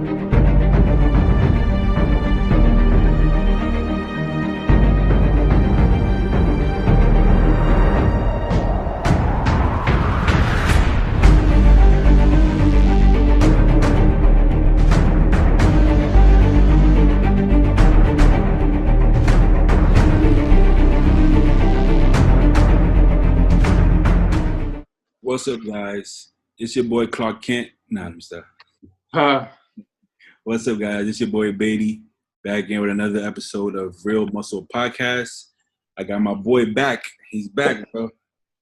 What's up, guys? It's your boy Clark Kent. Nah, I'm stuck. What's up, guys? It's your boy Beatty back again with another episode of Real Muscle Podcast. I got my boy back. He's back, bro.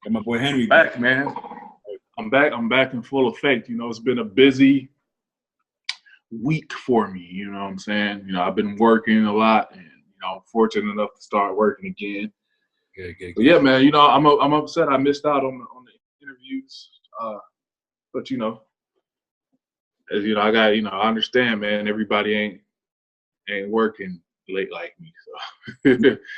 Got my boy Henry back, man. I'm back in full effect. You know, it's been a busy week for me. You know what I'm saying? You know, I've been working a lot, and I'm fortunate enough to start working again. Good. But yeah, man. You know, I'm upset I missed out on the interviews, but as you know, I understand, man. Everybody ain't working late like me, so.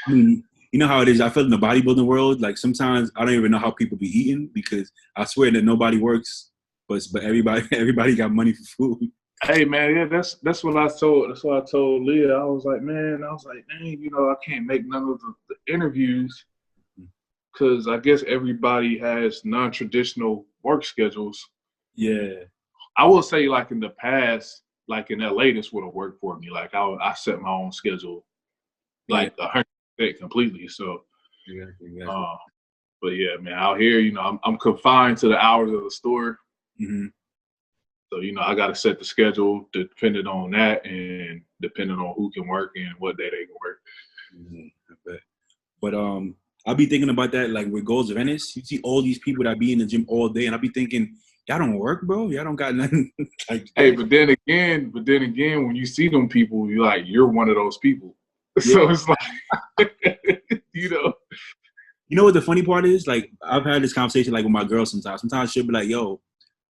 I mean, you know how it is. I feel in the bodybuilding world, like sometimes I don't even know how people be eating because I swear that nobody works, but everybody got money for food. Hey, man, yeah, that's what I told. That's what I told Leah. I was like, dang, I can't make none of the interviews. Because I guess everybody has non-traditional work schedules. Yeah. I will say, like, in the past, like in LA, this would have worked for me. Like, I set my own schedule, like, 100% completely. So, Exactly. But, yeah, man, out here, I'm confined to the hours of the store. Mm-hmm. So, I got to set the schedule depending on that and depending on who can work and what day they can work. Mm-hmm. I bet. But, I'll be thinking about that, like with Goals of Venice. You see all these people that be in the gym all day, and I'll be thinking, y'all don't work, bro. Y'all don't got nothing. Like, hey, but then again, when you see them people, you're one of those people. Yeah. So it's like, You know what the funny part is? Like, I've had this conversation like with my girl sometimes. Sometimes she'll be like, yo,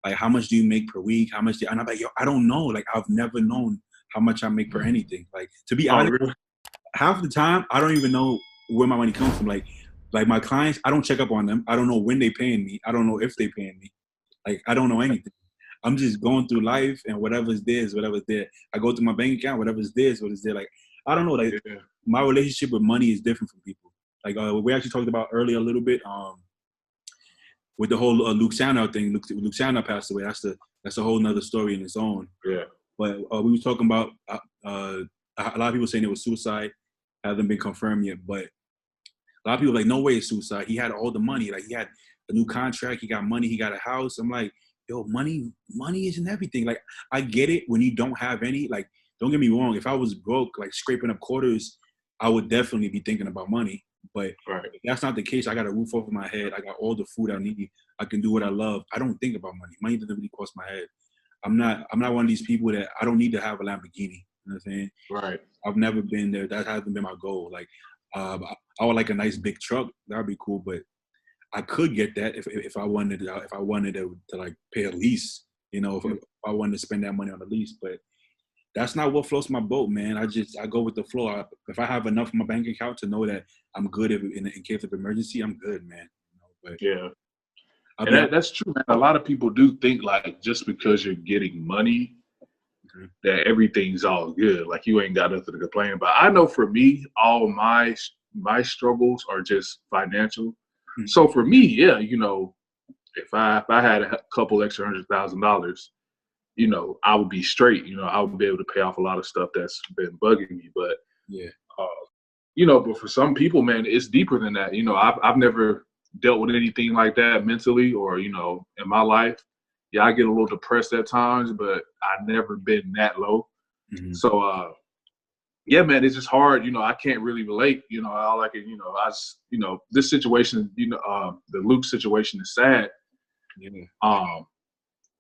like, how much do you make per week? How much? And I'm like, yo, I don't know. Like, I've never known how much I make per anything. Like, to be honest, really? Half the time, I don't even know where my money comes from. Like my clients, I don't check up on them. I don't know when they paying me. I don't know if they paying me. Like, I don't know anything. I'm just going through life, and whatever's there is whatever's there. I go through my bank account, whatever's there is what is there. Like, I don't know. Like, my relationship with money is different from people. Like, we actually talked about earlier a little bit with the whole Luke Sandoe thing. Luke Sandoe passed away. That's a whole nother story in its own. Yeah. But we were talking about a lot of people saying it was suicide. Hasn't been confirmed yet, but a lot of people are like, no way it's suicide. He had all the money. Like, he had a new contract. He got money. He got a house. I'm like, yo, money isn't everything. Like, I get it when you don't have any. Like, don't get me wrong. If I was broke, like scraping up quarters, I would definitely be thinking about money. But if that's not the case. I got a roof over my head. I got all the food I need. I can do what I love. I don't think about money. Money doesn't really cross my head. I'm not one of these people that I don't need to have a Lamborghini. You know what I'm saying? Right. I've never been there. That hasn't been my goal. Like, I would like a nice big truck. That'd be cool. But I could get that if I wanted to like pay a lease. If I wanted to spend that money on a lease. But that's not what floats my boat, man. I go with the flow. If I have enough in my bank account to know that I'm good in case of emergency, I'm good, man. But yeah. And that's true, man. A lot of people do think like just because you're getting money, that everything's all good. Like, you ain't got nothing to complain about. I know for me, all my struggles are just financial. Mm-hmm. So for me, yeah, if I had a couple extra $100,000, I would be straight. I would be able to pay off a lot of stuff that's been bugging me. But yeah, but for some people, man, it's deeper than that. I've never dealt with anything like that mentally or in my life. Yeah, I get a little depressed at times, but I've never been that low. Mm-hmm. So, yeah, man, it's just hard. I can't really relate. All I can, this situation, the Luke situation is sad. Yeah.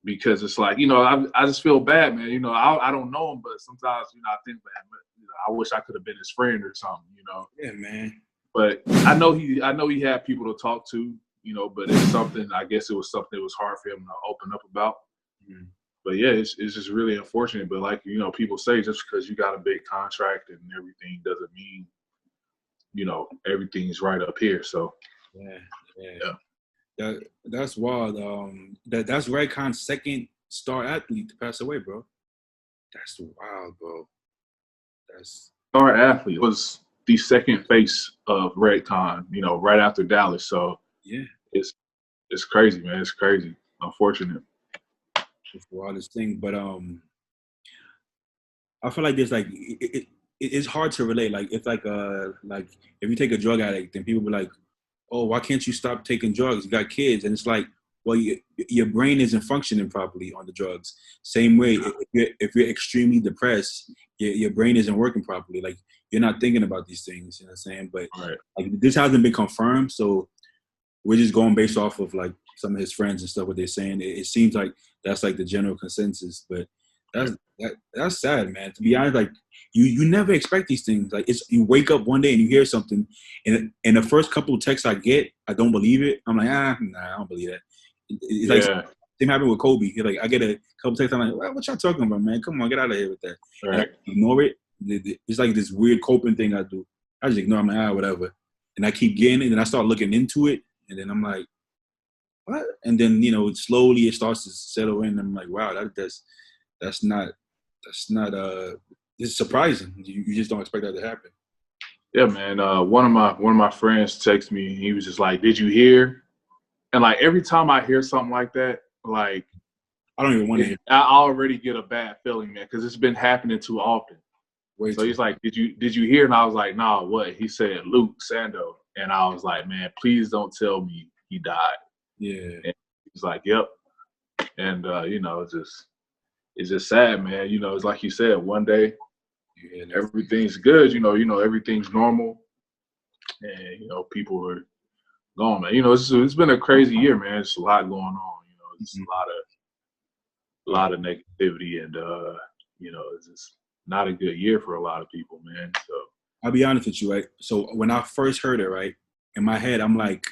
Because it's like, I just feel bad, man. I don't know him, but sometimes, I think, man, I wish I could have been his friend or something, Yeah, man. But I know he had people to talk to. But it's something, I guess it was something that was hard for him to open up about. Mm-hmm. But yeah, it's just really unfortunate. But like, people say just because you got a big contract and everything doesn't mean, everything's right up here. So yeah. That's wild. That's Raycon's second star athlete to pass away, bro. That's wild, bro. That's Our athlete was the second face of Redcon, you know, right after Dallas. So yeah. it's crazy, man. It's crazy. Unfortunate. It's the wildest thing. But I feel like there's like it's hard to relate. Like like if you take a drug addict, then people be like, oh, why can't you stop taking drugs? You got kids, and it's like, well, your brain isn't functioning properly on the drugs. Same way, if you're extremely depressed, your brain isn't working properly. Like you're not thinking about these things. You know what I'm saying? But Right. like this hasn't been confirmed, so we're just going based off of like some of his friends and stuff what they're saying. It seems like that's like the general consensus, but that's sad, man. To be honest, like you never expect these things. Like it's you wake up one day and you hear something, and the first couple of texts I get, I don't believe it. I'm like, nah, I don't believe that. It's like same happened with Kobe. Like I get a couple texts, I'm like, what y'all talking about, man? Come on, get out of here with that. Right. And I ignore it. It's like this weird coping thing I do. I just ignore. I'm like, whatever. And I keep getting it, and I start looking into it, and then I'm like, what? And then slowly it starts to settle in. I'm like, wow, that's not it's surprising. You just don't expect that to happen. Yeah, man. One of my friends texted me. He was just like, "Did you hear?" And like every time I hear something like that, like I don't even want to hear. I already get a bad feeling, man, because it's been happening too often. So he's like, "Did you hear?" And I was like, "Nah, what?" He said, "Luke Sandoe," and I was like, "Man, please don't tell me he died." Yeah. And he's like, "Yep." And it's just sad, man. It's like you said, one day everything's good. Everything's normal, and people are gone, man. It's been a crazy year, man. It's a lot going on. It's a lot of negativity, and it's just not a good year for a lot of people, man. So I'll be honest with you, right? So when I first heard it, right, in my head, I'm like,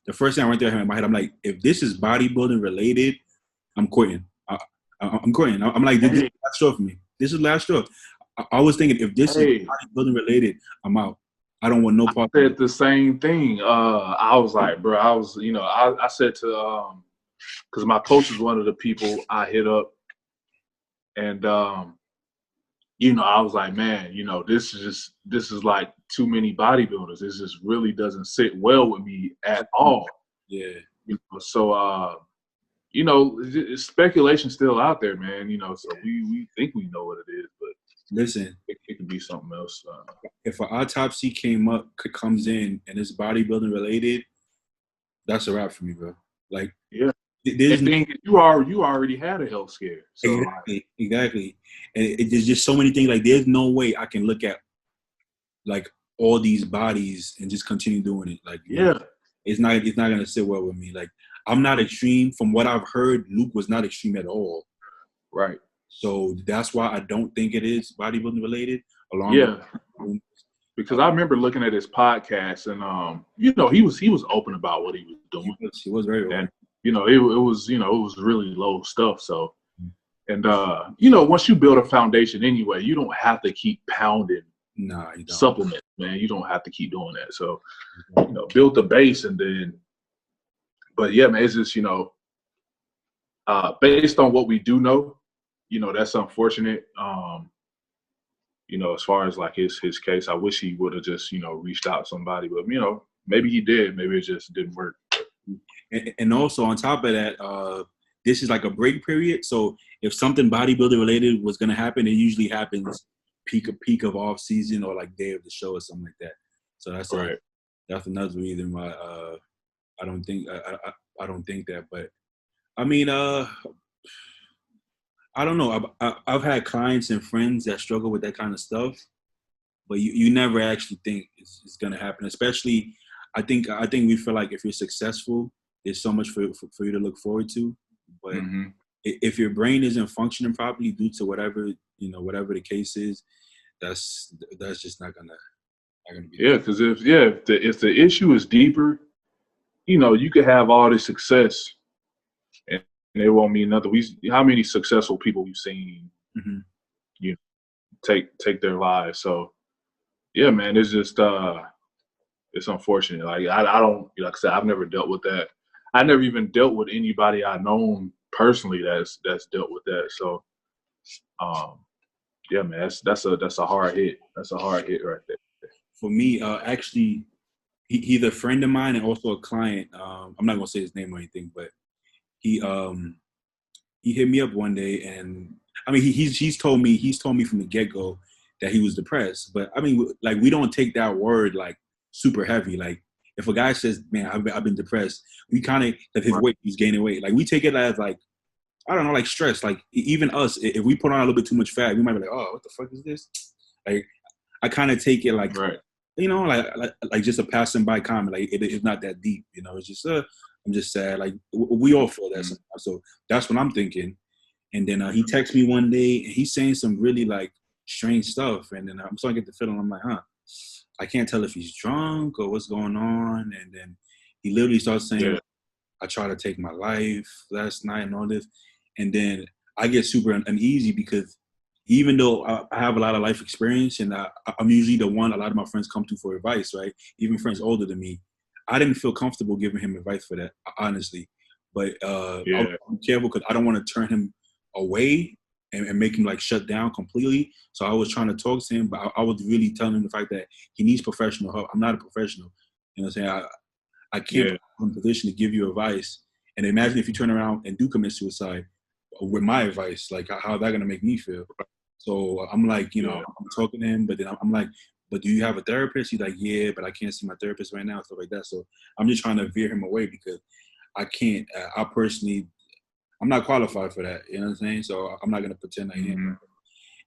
the first thing I went through in my head, I'm like, if this is bodybuilding related, I'm quitting. I'm quitting. I'm like, this is last straw for me. This is last straw. I was thinking, if this is bodybuilding related, I'm out. I don't want no part. I said the same thing. I was like, bro, I said to, because my coach is one of the people I hit up, and I was like, man, this is like too many bodybuilders. This just really doesn't sit well with me at all. Yeah. So speculation still out there, man. So we think we know what it is, but listen, it could be something else. If an autopsy comes in and it's bodybuilding related, that's a wrap for me, bro. Like, yeah. You already had a health scare. So exactly. And there's just so many things. Like, there's no way I can look at like all these bodies and just continue doing it. Like, it's not gonna sit well with me. Like, I'm not extreme. From what I've heard, Luke was not extreme at all. Right. So that's why I don't think it is bodybuilding related. Because I remember looking at his podcast, and he was open about what he was doing. He was very open. And it was really low stuff. So, and once you build a foundation anyway, you don't have to keep pounding supplements, man. You don't have to keep doing that. So, build the base, and then. But yeah, man, it's just based on what we do know, that's unfortunate. As far as like his case, I wish he would have just reached out to somebody, but maybe he did. Maybe it just didn't work. And also on top of that, this is like a break period. So if something bodybuilding related was gonna happen, it usually happens peak of off season or like day of the show or something like that. So that's another reason why I don't think that. But I mean, I don't know. I've had clients and friends that struggle with that kind of stuff, but you never actually think it's gonna happen. Especially, I think we feel like if you're successful, there's so much for you to look forward to. But if your brain isn't functioning properly due to whatever the case is, that's just not gonna be. Yeah, because if the issue is deeper, you could have all this success, and it won't mean nothing. How many successful people we've seen, take their lives. So, yeah, man, it's just it's unfortunate. Like I don't, like I said, I've never dealt with that. I never even dealt with anybody I've known personally that's dealt with that. So, Yeah, man, that's a hard hit. That's a hard hit right there. For me, actually, he's a friend of mine and also a client. I'm not gonna say his name or anything, but he hit me up one day, and I mean he's told me from the get go that he was depressed. But I mean, like, we don't take that word like super heavy. Like, if a guy says, "Man, I've been depressed," we kind of like his Right. weight, he's gaining weight. Like, we take it as like, I don't know, like stress. Like, even us, if we put on a little bit too much fat, we might be like, "Oh, what the fuck is this?" Like, I kind of take it like, Right. like just a passing by comment. Like, it's not that deep, It's just I'm just sad. Like, we all feel that sometimes. So that's what I'm thinking. And then he texts me one day, and he's saying some really like strange stuff. And then I'm starting to get the feeling. I'm like, I can't tell if he's drunk or what's going on. And then he literally starts saying, Yeah. I tried to take my life last night and all this. And then I get super uneasy because even though I have a lot of life experience, and I'm usually the one a lot of my friends come to for advice, right? Even friends older than me, I didn't feel comfortable giving him advice for that, honestly. But Yeah. I'm careful because I don't want to turn him away and make him like shut down completely. So I was trying to talk to him, but I was really telling him the fact that he needs professional help. I'm not a professional. You know what I'm saying? I can't Yeah. put in a position to give you advice. And imagine if you turn around and do commit suicide with my advice, like how's that gonna make me feel? So I'm like, Yeah. I'm talking to him, but then I'm like, but do you have a therapist? He's like, yeah, but I can't see my therapist right now, stuff like that. So I'm just trying to veer him away because I can't. I personally, I'm not qualified for that. You know what I'm saying? So I'm not gonna pretend I am. Mm-hmm.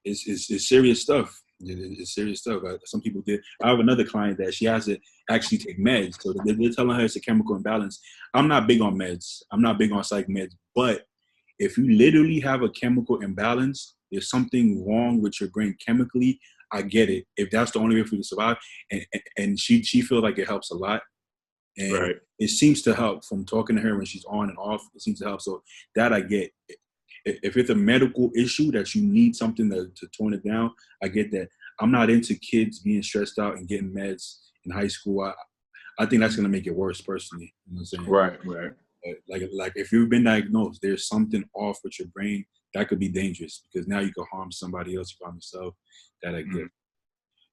It's serious stuff. It's serious stuff. Some people did. I have another client that she has to actually take meds. So they're telling her it's a chemical imbalance. I'm not big on meds. I'm not big on psych meds. But if you literally have a chemical imbalance, there's something wrong with your brain chemically. I get it. If that's the only way for you to survive, and she feels like it helps a lot, and Right. it seems to help from talking to her when she's on and off. It seems to help. So that I get. If it's a medical issue that you need something to tone it down, I get that. I'm not into kids being stressed out and getting meds in high school. I think that's gonna make it worse personally. You know what I'm saying? Right. Right. Like if you've been diagnosed, there's something off with your brain that could be dangerous because now you could harm somebody else, you harm yourself. That I get.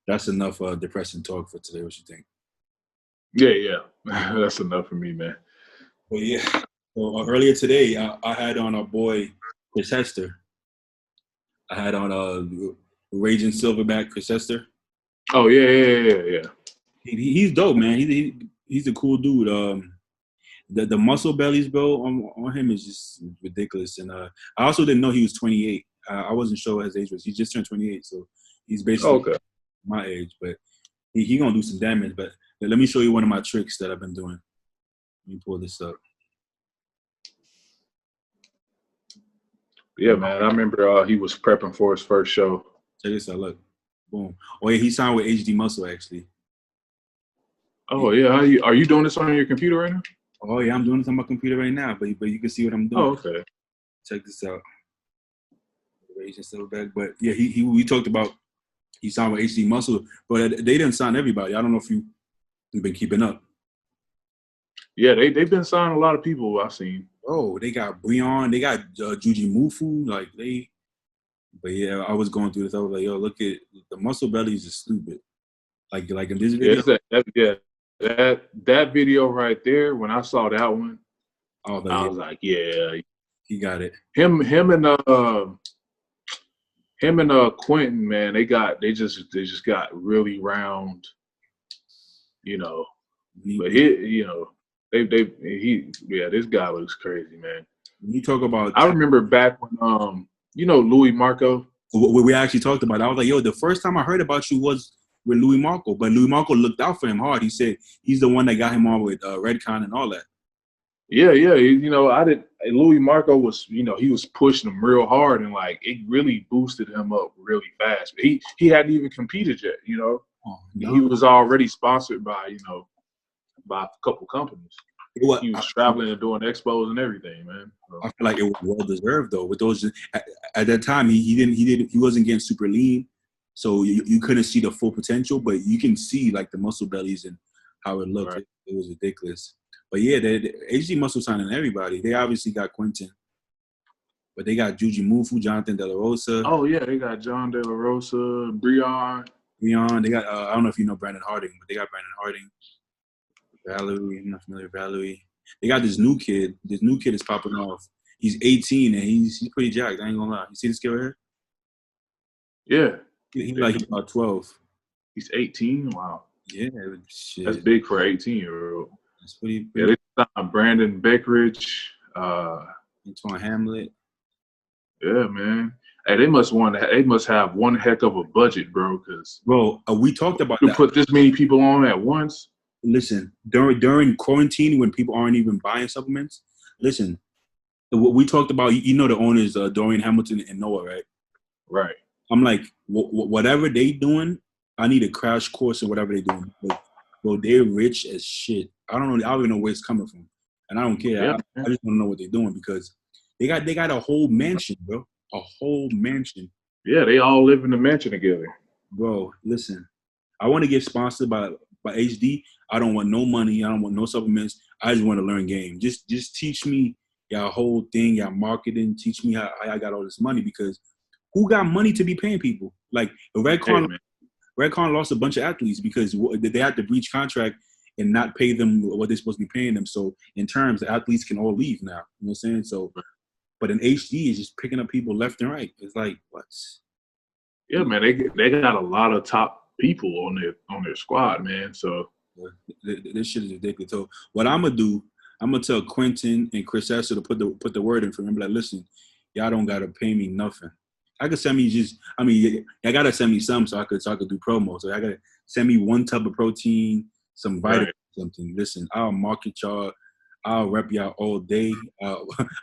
That's enough depressing talk for today. What you think? Yeah. Yeah. That's enough for me, man. Well, yeah. So earlier today, I had on our boy Chris Hester. I had on Raging Silverback Chris Hester. Oh yeah. Yeah. He's dope, man. He's a cool dude. The muscle bellies, bro, on him is just ridiculous. And I also didn't know he was 28. I wasn't sure what his age was. He just turned 28, so he's basically Okay. my age. But he gonna do some damage. But let me show you one of my tricks that I've been doing. Let me pull this up. Yeah, man. I remember he was prepping for his first show. Check this out. Look, boom. Oh yeah, he signed with HD Muscle actually. Oh yeah. Are you doing this on your computer right now? Oh yeah, I'm doing this on my computer right now. But you can see what I'm doing. Oh, okay. Check this out. Raging Silverback. But yeah, we talked about he signed with HD Muscle, but they didn't sign everybody. I don't know if you've been keeping up. Yeah, they've been signing a lot of people I've seen. Oh, they got Breon, they got Juji Mufu, But yeah, I was going through this. I was like, yo, look at the muscle bellies is stupid. Like in this video. That video right there. When I saw that one, I was like, yeah, he got it. Him and Quentin, man, they just got really round, But this guy looks crazy, man. When you talk about, I remember back when Louis Marco. We actually talked about it. I was like, yo, the first time I heard about you was with Louis Marco, but Louis Marco looked out for him hard. He said he's the one that got him on with Redcon and all that. Yeah. Louis Marco was, he was pushing him real hard, and like it really boosted him up really fast. But he hadn't even competed yet, Oh, no. He was already sponsored by a couple companies. He was traveling and doing expos and everything, man. So. I feel like it was well deserved though. With those at that time, he wasn't getting super lean, so you couldn't see the full potential. But you can see like the muscle bellies and how it looked. Right. It was ridiculous. But yeah, the HD Muscle signing everybody. They obviously got Quentin. But they got Juji Mufu, Jonathan De La Rosa. Oh yeah, they got John De La Rosa, Breon. They got I don't know if you know Brandon Harding, but they got Brandon Harding. Valerie, I'm not familiar with Valerie. They got this new kid. This new kid is popping off. He's 18 and he's pretty jacked. I ain't gonna lie. You see this kid right here? Yeah. He's like about 12. He's 18. Wow. Yeah, shit. That's big for an 18-year-old. That's pretty. Yeah, they signed Brandon Beckridge. Antoine Hamlet. Yeah, man. Hey, they must have one heck of a budget, bro. Because we talked about you that. Put this many people on at once. Listen, during quarantine when people aren't even buying supplements, listen, we talked about, you know, the owners, Dorian Hamilton and Noah, right? Right. I'm like, whatever they doing, I need a crash course in whatever they doing. Like, bro, they're rich as shit. I don't even know where it's coming from, and I don't care. Yeah, I just want to know what they're doing because they got a whole mansion, bro, a whole mansion. Yeah, they all live in the mansion together. Bro, listen, I want to get sponsored by HD. I don't want no money. I don't want no supplements. I just want to learn game. Just teach me your whole thing, your marketing. Teach me how I got all this money because who got money to be paying people? Like Redcon lost a bunch of athletes because they had to breach contract and not pay them what they're supposed to be paying them. So in terms, the athletes can all leave now. You know what I'm saying? So, but in HD is just picking up people left and right. It's like what? Yeah, man, they got a lot of top people on their squad, man. So this shit is ridiculous. So what I'm gonna do, I'm gonna tell Quentin and Chris Esser to put the word in for him. Like, listen, y'all don't gotta pay me nothing. I could send me I gotta send me some so I could do promo. So I gotta send me one tub of protein, some vitamin, something. Listen, I'll market y'all. I'll rep y'all all day.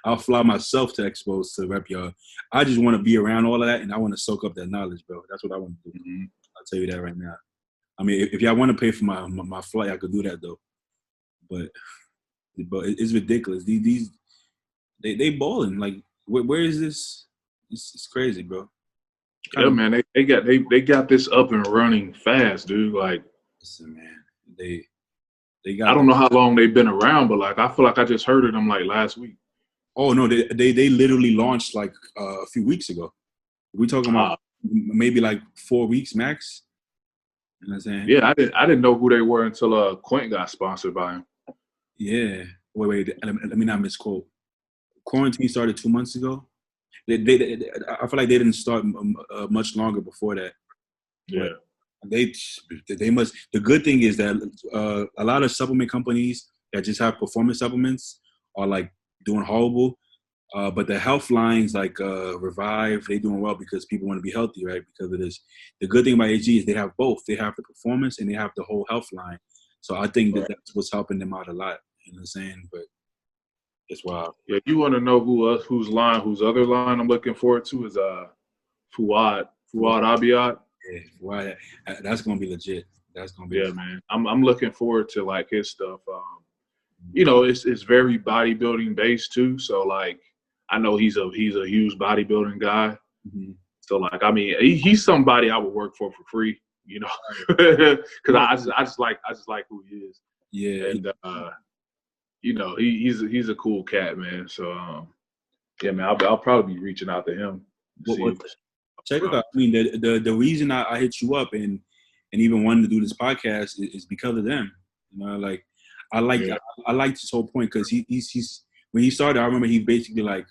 I'll fly myself to expos to rep y'all. I just want to be around all of that, and I want to soak up that knowledge, bro. That's what I want to do. Mm-hmm. I'll tell you that right now. I mean, if y'all want to pay for my flight, I could do that though. But it's ridiculous. They balling. Like, where is this? It's crazy, bro. Yeah, man. They got this up and running fast, dude. Like, listen, man. They got. I don't know how long they've been around, but like, I feel like I just heard of them like last week. Oh no, they literally launched like a few weeks ago. We're talking about maybe like 4 weeks max. You know what I'm saying? Yeah, I didn't know who they were until Quint got sponsored by him. Yeah. Wait. Let me not misquote. Quarantine started 2 months ago. I feel like they didn't start much longer before that. Yeah. They must. The good thing is that a lot of supplement companies that just have performance supplements are like doing horrible. But the health lines like Revive, they doing well because people want to be healthy, right? Because of this. The good thing about AG is they have both. They have the performance and they have the whole health line. So I think that's what's helping them out a lot. You know what I'm saying? But it's wild. Yeah, you want to know whose other line I'm looking forward to is Fuad Abiad. Yeah, Fuad, that's gonna be legit. That's gonna be legit. Man. I'm looking forward to like his stuff. You know, it's very bodybuilding based too. So like, I know he's a huge bodybuilding guy. Mm-hmm. So like, I mean, he's somebody I would work for free. You know, because I just like who he is. Yeah, and you know, he's a cool cat, man. So yeah, man, I'll probably be reaching out to him. Check it out. I mean, the reason I hit you up and even wanted to do this podcast is because of them. You know, like I like this whole point because he's when he started, I remember he basically like,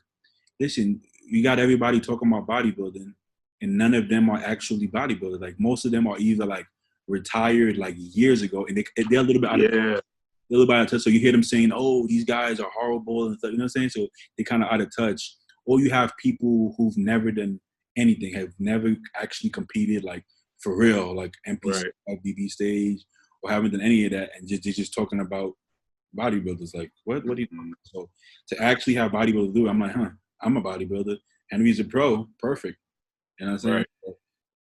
listen, you got everybody talking about bodybuilding, and none of them are actually bodybuilders. Like most of them are either like retired like years ago, and they're a little bit out of touch. So you hear them saying, "Oh, these guys are horrible," and stuff. You know what I'm saying? So they kind of out of touch. Or you have people who've never done anything, have never actually competed like for real, like NPC, like BB stage, or haven't done any of that, and just talking about bodybuilders. Like, what do you do? So to actually have bodybuilders do it, I'm like, I'm a bodybuilder. Henry's a pro, perfect. You know what I'm saying? Right.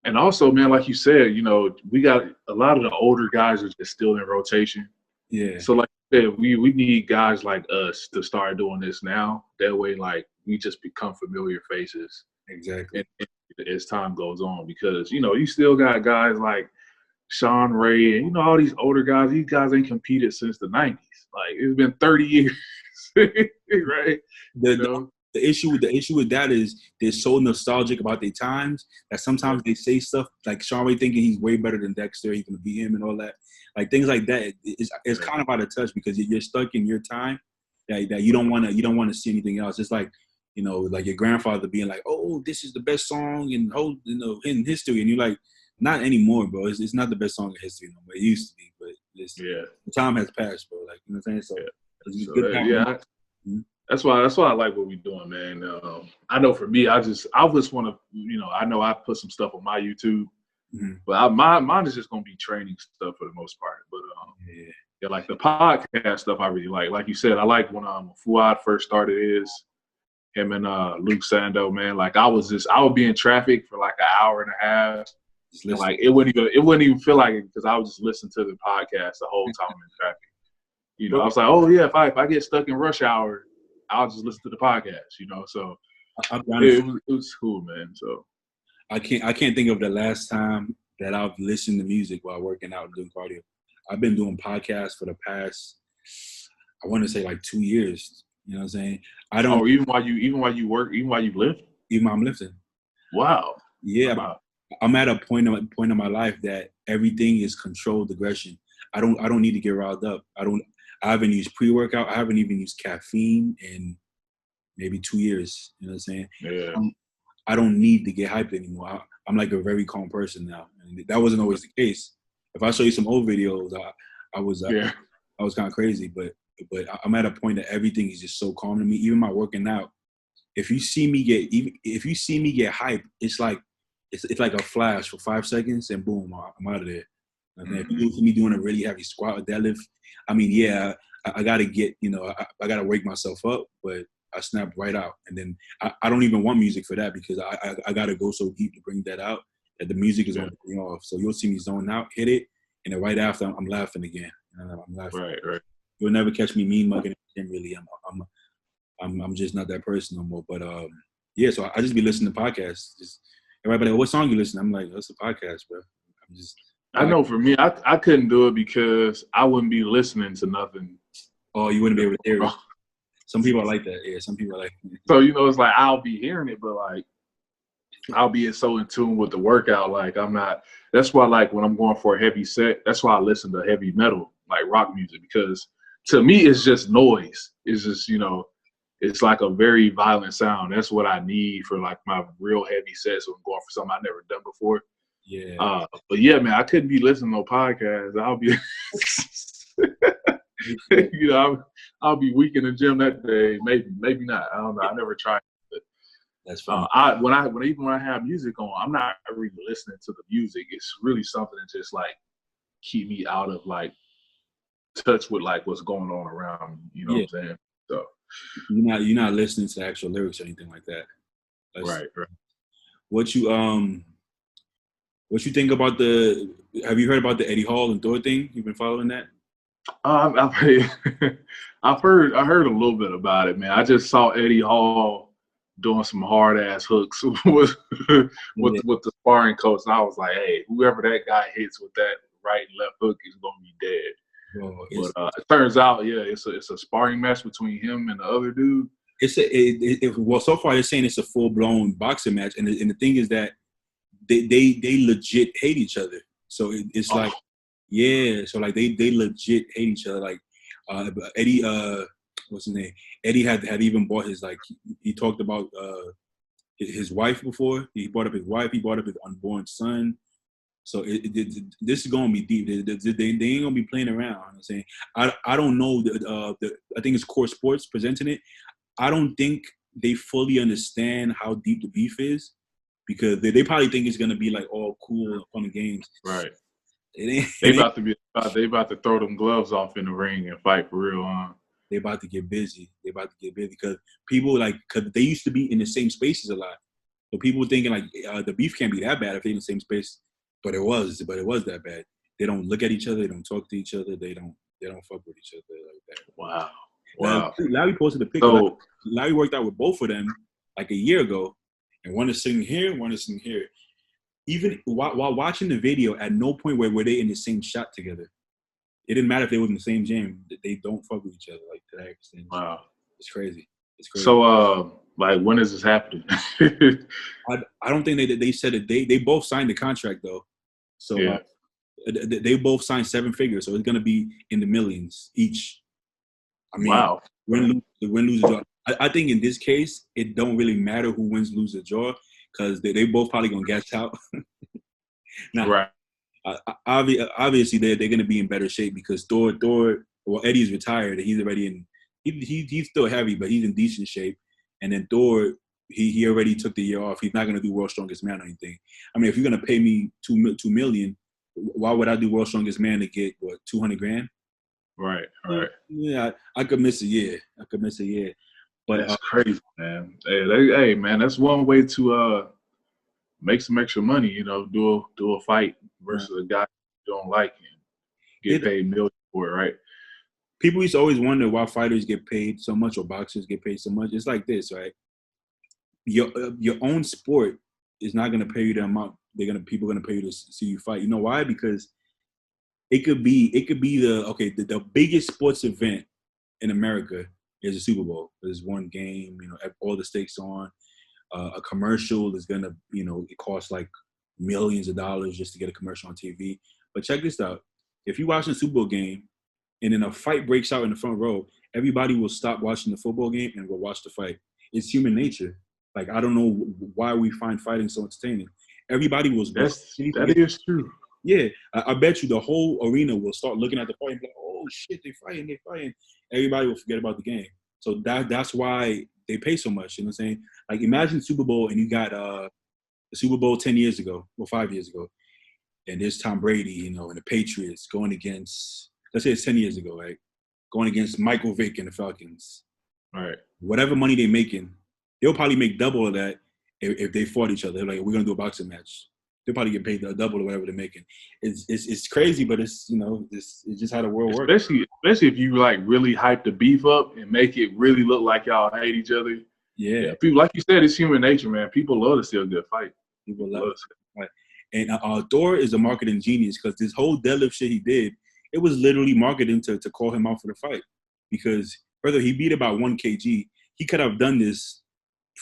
And also, man, like you said, you know, we got a lot of the older guys are just still in rotation. Yeah. So like I said, we need guys like us to start doing this now. That way, like, we just become familiar faces. Exactly. And as time goes on, because, you know, you still got guys like Sean Ray and, you know, all these older guys. These guys ain't competed since the 90s. Like, it's been 30 years, right? the issue with that is they're so nostalgic about their times that sometimes they say stuff like Sean Ray thinking he's way better than Dexter, he's gonna beat him and all that. Like things like that. It's kind of out of touch because you're stuck in your time that you don't wanna see anything else. It's like, you know, like your grandfather being like, oh, this is the best song in history, and you're like, not anymore, bro. It's not the best song in history no more. It used to be, but the time has passed, bro. Like, you know what I'm saying? So it's So, good time. That's why I like what we're doing, man. I know for me, I just want to, you know, I know I put some stuff on my YouTube, but mine is just gonna be training stuff for the most part. But yeah, like the podcast stuff, I really like. Like you said, I like when Fuad first started him and Luke Sandoe, man. Like I would be in traffic for like an hour and a half. And like it wouldn't even feel like it because I was just listening to the podcast the whole time in traffic. You know, I was like, oh yeah, if I get stuck in rush hour, I'll just listen to the podcast. You know, so it was cool, man. So I can't think of the last time that I've listened to music while working out and doing cardio. I've been doing podcasts for the past, I want to say like 2 years. You know what I'm saying? I don't. Oh, even while you work, even while you lift. Even while I'm lifting. Wow. Yeah. Wow. I'm at a point in my life that everything is controlled aggression. I don't need to get riled up. I haven't used pre-workout. I haven't even used caffeine in maybe 2 years. You know what I'm saying? Yeah. I don't need to get hyped anymore. I'm like a very calm person now, and that wasn't always the case. If I show you some old videos, I was kind of crazy, but I'm at a point that everything is just so calm to me. Even my working out. If you see me get hyped, it's like a flash for 5 seconds and boom, I'm out of there. If you see me doing a really heavy squat or deadlift, I mean, yeah, I gotta get, you know, I gotta wake myself up, but I snap right out. And then I don't even want music for that because I gotta go so deep to bring that out that the music is going to bring off. So you'll see me zone out, hit it, and then right after I'm laughing again. I'm laughing. Right. You'll never catch me mean mugging really. I'm just not that person no more. But yeah, so I just be listening to podcasts. Just everybody, like, what song you listen? I'm like, that's a podcast, bro. I know for me, I couldn't do it because I wouldn't be listening to nothing. Oh, you wouldn't be able to hear it. Some people are like that. Yeah, some people are like that. So, you know, it's like I'll be hearing it, but like I'll be so in tune with the workout. Like I'm not. That's why, like when I'm going for a heavy set, that's why I listen to heavy metal, like rock music, because to me it's just noise. It's just, you know, it's like a very violent sound. That's what I need for like my real heavy sets when I'm going for something I've never done before. Yeah. But yeah, man, I couldn't be listening to no podcasts. I'll be, you know, I'll be weak in the gym that day. Maybe not. I don't know. I never tried. But, that's fine. When I have music on, I'm not really listening to the music. It's really something that just like keep me out of like touch with like what's going on around me. You know what I'm saying? So you're not listening to the actual lyrics or anything like that. Right. What you think about have you heard about the Eddie Hall and Thor thing? You've been following that? I've heard a little bit about it, man. I just saw Eddie Hall doing some hard ass hooks with the sparring coach, and I was like, hey, whoever that guy hits with that right and left hook is gonna be dead. But it turns out, it's a sparring match between him and the other dude. Well, so far they're saying it's a full blown boxing match, and the thing is that they legit hate each other. So it's like, yeah. So like they legit hate each other. Like Eddie, what's his name? Eddie had even bought his he talked about his wife before. He brought up his wife. He brought up his unborn son. So this is gonna be deep. They ain't gonna be playing around. I'm saying I don't know. I think it's Core Sports presenting it. I don't think they fully understand how deep the beef is. Because they probably think it's gonna be like all cool and fun and games. Right. They about to throw them gloves off in the ring and fight for real, huh? They about to get busy. Because people cause they used to be in the same spaces a lot. So people thinking like the beef can't be that bad if they're in the same space. But it was that bad. They don't look at each other. They don't talk to each other. They don't fuck with each other like that. Wow. Larry posted a picture. So, Larry worked out with both of them like a year ago. And one is sitting here, one is sitting here. Even while watching the video, at no point were they in the same shot together. It didn't matter if they were in the same gym. They don't fuck with each other like to that extent. Wow. It's crazy. It's crazy. So, like, when is this happening? I don't think they said it. They both signed the contract though, so Yeah. they both signed 7 figures, so it's gonna be in the millions each. I mean, Wow. win, lose, or draw. I think in this case, it don't really matter who wins, lose, or draw, because they both probably gonna gas out. Now, Right. obviously they're gonna be in better shape because Thor, well, Eddie's retired and he's already in. He's still heavy, but he's in decent shape. And then Thor, he already took the year off. He's not gonna do World's Strongest Man or anything. I mean, if you're gonna pay me $2 million, why would I do World's Strongest Man to get what, 200 grand? Right. Yeah, I could miss a year. But That's crazy, man. Hey, man, that's one way to make some extra money. You know, do a fight versus a guy you don't like and get paid millions for it, right? People used to always wonder why fighters get paid so much or boxers get paid so much. It's like this, right? Your own sport is not gonna pay you the amount people are gonna pay you to see you fight. You know why? Because it could be the biggest sports event in America is a Super Bowl. There's one game, all the stakes on. A commercial is gonna, it costs like millions of dollars just to get a commercial on TV. But check this out: if you watch a Super Bowl game and then a fight breaks out in the front row, everybody will stop watching the football game and will watch the fight. It's human nature. Like, I don't know why we find fighting so entertaining. Everybody was. That is true. Yeah, I bet you the whole arena will start looking at the fight and be like, "Oh shit, they're fighting!" Everybody will forget about the game. So that's why they pay so much. You know what I'm saying? Like, imagine Super Bowl and you got the Super Bowl 10 years ago or 5 years ago, and there's Tom Brady, and the Patriots going against, let's say it's 10 years ago, right? Going against Michael Vick and the Falcons. Right. Whatever money they're making, they'll probably make double of that if they fought each other. They're like, we're gonna do a boxing match. They'll probably get paid double or whatever they're making. It's crazy, but it's just how the world works. Especially if you like really hype the beef up and make it really look like y'all hate each other. Yeah. People, like you said, it's human nature, man. People love to see a good fight. People love it. And Thor is a marketing genius because this whole deadlift shit he did, it was literally marketing to call him out for the fight. Because further, he beat about 1 kg. He could have done this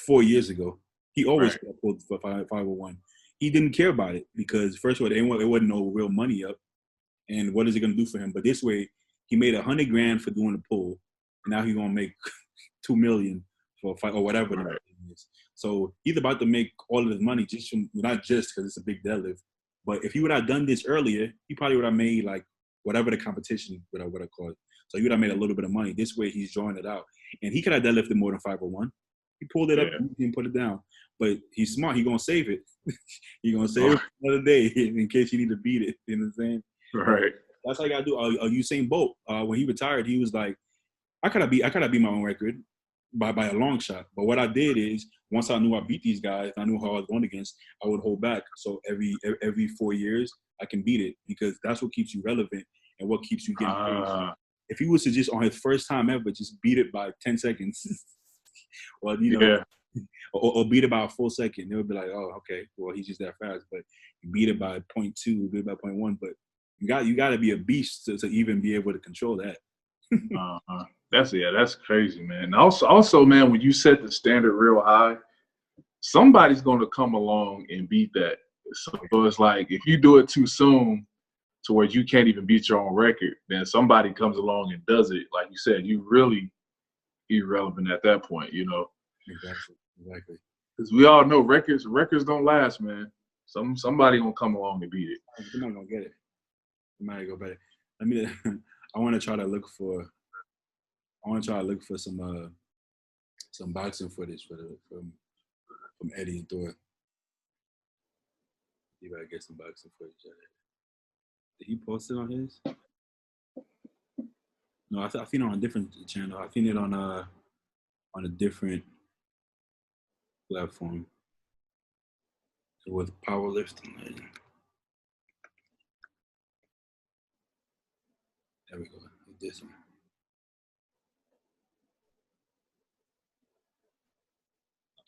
4 years ago. He always could have pulled for 501. He didn't care about it because, first of all, it wasn't no real money up. And what is it going to do for him? But this way, he made 100 grand for doing the pull. And now he's going to make 2 million for a fight or whatever the is. So he's about to make all of his money not just because it's a big deadlift. But if he would have done this earlier, he probably would have made like whatever the competition would have caused. So he would have made a little bit of money. This way, he's drawing it out. And he could have deadlifted more than 501. He pulled it up and put it down. But he's smart. He's going to save it. He's going to save it for another day in case you need to beat it. You know what I'm saying? Right. That's how you got to do. Usain Bolt, when he retired, he was like, I could have beat my own record by a long shot. But what I did is, once I knew I beat these guys, I knew how I was going against, I would hold back. So every 4 years, I can beat it because that's what keeps you relevant and what keeps you getting paid. If he was to just, on his first time ever, just beat it by 10 seconds, or beat it by a full second, they would be like, oh, okay, well, he's just that fast. But you beat it by 0.2, beat it by 0.1, but you got to be a beast to even be able to control that. That's crazy, man. Also, man, when you set the standard real high, somebody's going to come along and beat that. So it's like, if you do it too soon to where you can't even beat your own record, then somebody comes along and does it. Like you said, you really irrelevant at that point, Exactly. Because we all know records don't last, man. Somebody gonna come along and beat it. Somebody gonna get it. Somebody go better. I want to try to look for some boxing footage from Eddie and Thor. See if I get some boxing footage of it. Did he post it on his? No, I think on a different channel. I think it on a different platform with powerlifting. There we go. This one.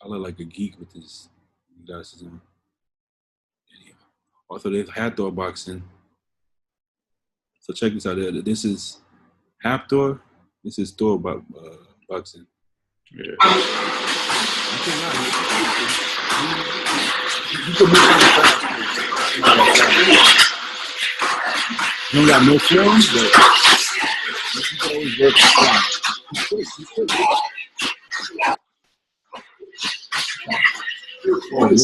I look like a geek with his glasses on. Anyhow. Also, there's Haptor boxing. So check this out. This is Haptor. This is Thor boxing. Yeah. You can move kind of fast. You don't got no films, but you can always work the fast. He's quick. Oh, yeah.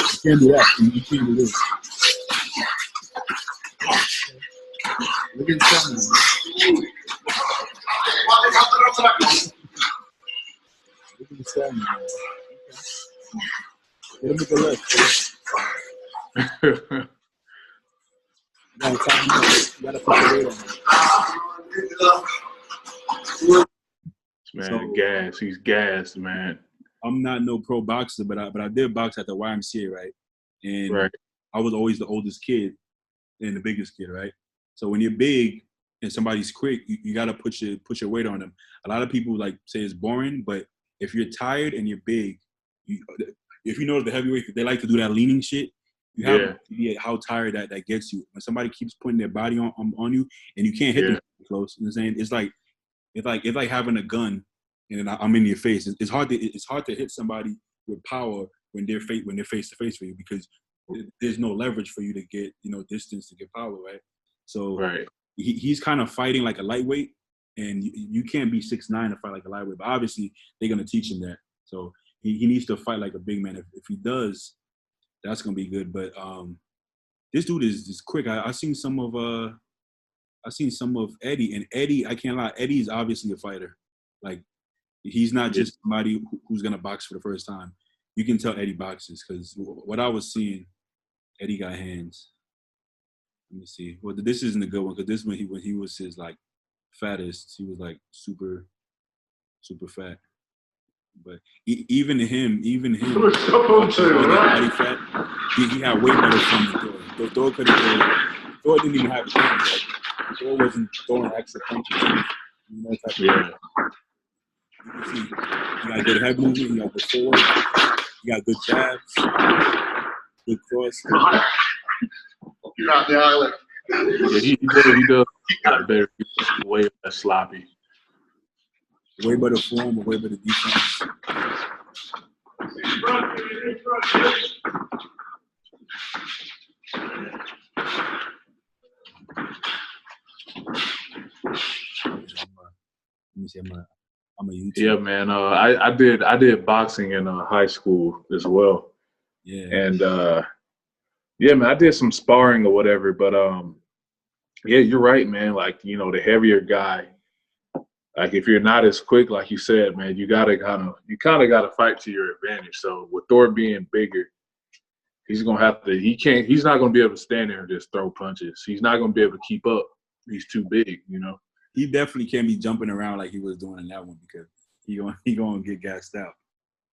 You can't do that. You can't do this. Look at the camera, man. Look at the stamina, man. Hit him with the left. You gotta tie him up. You gotta put the weight on him. Man, So, gas. He's gassed, man. I'm not no pro boxer, but I did box at the YMCA, right? And right. I was always the oldest kid and the biggest kid, right? So when you're big and somebody's quick, you gotta put your weight on them. A lot of people like say it's boring, but if you're tired and you're big, if you know the heavyweight, they like to do that leaning shit. You have no idea how tired that gets you. When somebody keeps putting their body on you and you can't hit them close, you know what I'm saying? It's like having a gun and I'm in your face. It's hard to hit somebody with power when they're face to face with you because there's no leverage for you to get distance to get power, right? So he's kind of fighting like a lightweight, and you can't be 6'9" to fight like a lightweight. But obviously they're gonna teach him that. So he needs to fight like a big man. If he does, that's gonna be good. But this dude is quick. I seen some of Eddie, and Eddie, I can't lie, Eddie's obviously a fighter. Like he's not just somebody who's gonna box for the first time. You can tell Eddie boxes because what I was seeing, Eddie got hands. Let me see. Well, this isn't a good one because this when he was his like fattest, he was like super fat. But even him, body fat, he had way better from the Thor. Thor didn't even have hands. Thor wasn't throwing extra punches. You can see, he got good head movement, he got good forward, he got good jabs, good cross. You're out the island. Yeah, he does a lot better. He's way less sloppy. Way better form, way better defense. Let me see. I'm a YouTuber. Yeah, man. I did boxing in high school as well. Yeah. And yeah, man, I did some sparring or whatever. But yeah, you're right, man. Like the heavier guy. Like if you're not as quick, like you said, man, you kind of gotta fight to your advantage. So with Thor being bigger, he's gonna have to. He's not gonna be able to stand there and just throw punches. He's not gonna be able to keep up. He's too big, He definitely can't be jumping around like he was doing in that one because he gonna get gassed out.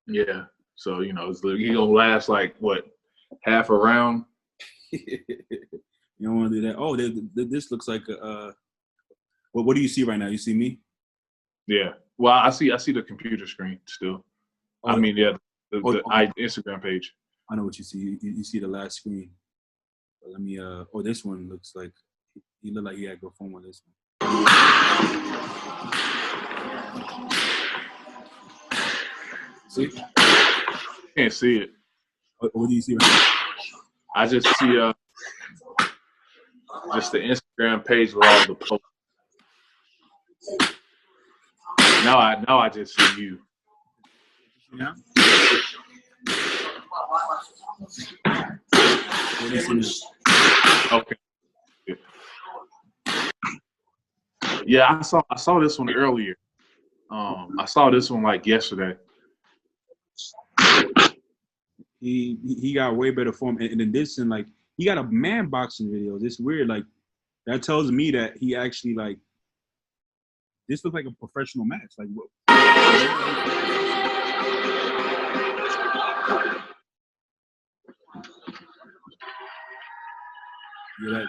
Yeah. So he gonna last like what, half a round. You don't want to do that. Oh, this looks like a. What do you see right now? You see me? Yeah. Well, I see the computer screen still. Oh, I mean, yeah, the Instagram page. I know what you see. You see the last screen. But let me. This one looks like he looked like he had good form on this one. See? Can't see it. What do you see right now? I just see just the Instagram page with all the posts. Now I just see you. Yeah. Okay. Yeah, I saw this one earlier. I saw this one like yesterday. He got way better form, and in this, and like he got a man boxing video. It's weird. Like that tells me that he actually like. This looks like a professional match. Like what? Yeah,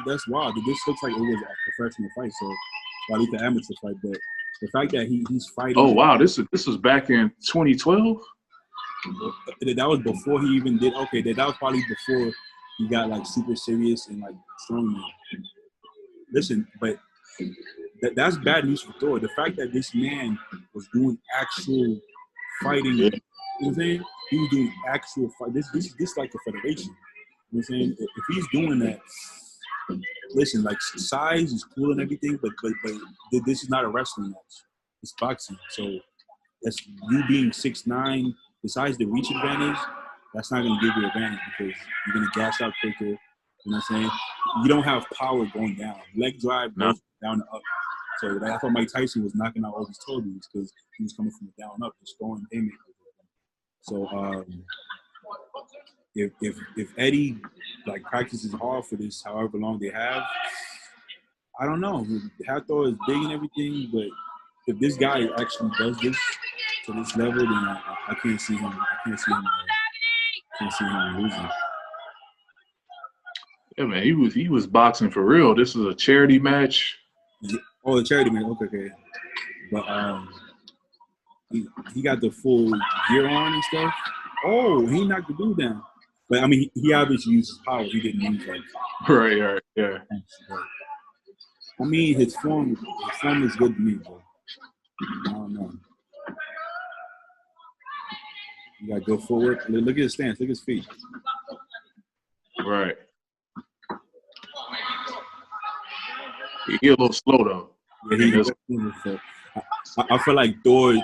that's wild. This looks like it was a professional fight, so at least an amateur fight. But the fact that he's fighting. Oh wow, this was back in 2012. That was before he even did. Okay, that was probably before he got like super serious and like strongman. Listen, but that's bad news for Thor. The fact that this man was doing actual fighting, you know what I'm saying? He was doing actual fight. This like a federation. You know what I'm saying? If he's doing that, listen, like size is cool and everything, but this is not a wrestling match. It's boxing. So that's you being 6'9", besides the reach advantage, that's not going to give you advantage because you're going to gas out quicker. You know what I'm saying? You don't have power going down. Leg drive goes down and up. So I thought Mike Tyson was knocking out all these Tobies because he was coming from the down up, just throwing haymakers. So if Eddie like practices hard for this, however long they have, I don't know. Hathor is big and everything, but if this guy actually does this to this level, then I can't see him. I can't see him losing. Yeah, man, he was boxing for real. This is a charity match. Yeah. Oh, the charity match. Okay. But he got the full gear on and stuff. Oh, he knocked the dude down. But I mean, he obviously used his power. He didn't use like. Right, yeah. I mean, his form is good to me, bro. I don't know. You got to go forward. Look at his stance. Look at his feet. Right. He a little slow though. Yeah, I feel like Thor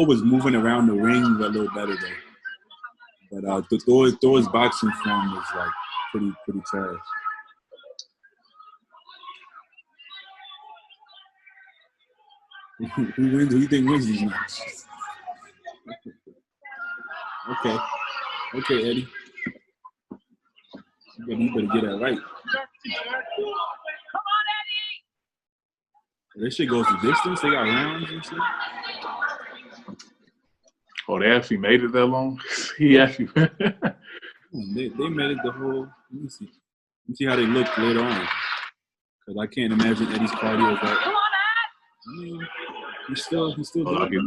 was moving around the ring a little better though. But Thor's boxing form is like pretty trash. Who wins? Who do you think wins these matches? Okay, Eddie. You better get that right. This shit goes the distance. They got rounds and shit. Oh, they actually made it that long? He actually. They made it the whole. Let me see how they look later on. Because I can't imagine Eddie's cardio is that. I mean, he's still doing it.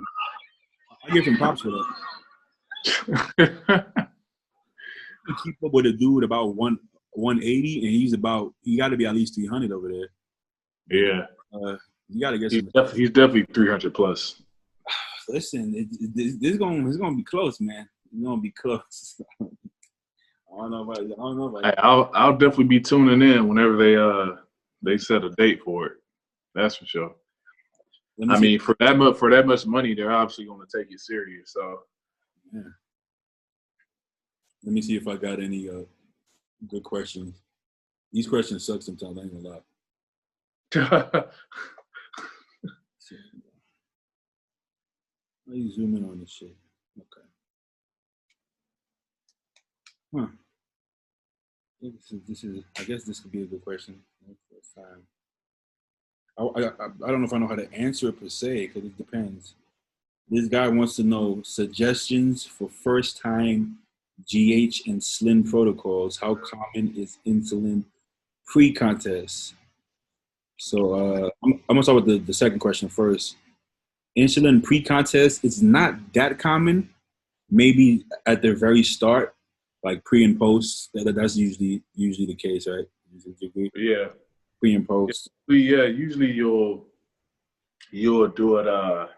I give him props for that. He keep up with a dude about 180, and he got to be at least 300 over there. Yeah. You got to get he's definitely 300 plus. Listen, this is gonna be close, man. It's gonna be close. I don't know about Hey, I'll definitely be tuning in whenever they set a date for it. That's for sure. I mean, for that much money, they're obviously going to take it serious. So, yeah. Let me see if I got any good questions. These questions suck sometimes. I ain't gonna lie. Let me zoom in on this shit. Okay. Huh. This is. I guess this could be a good question. First time. I don't know if I know how to answer it per se because it depends. This guy wants to know suggestions for first-time GH and slin protocols. How common is insulin pre-contest? So I'm gonna start with the second question first. Insulin pre-contest is not that common. Maybe at the very start, like pre and post. That's usually the case, right? Yeah. Pre and post. Yeah. Usually you'll do it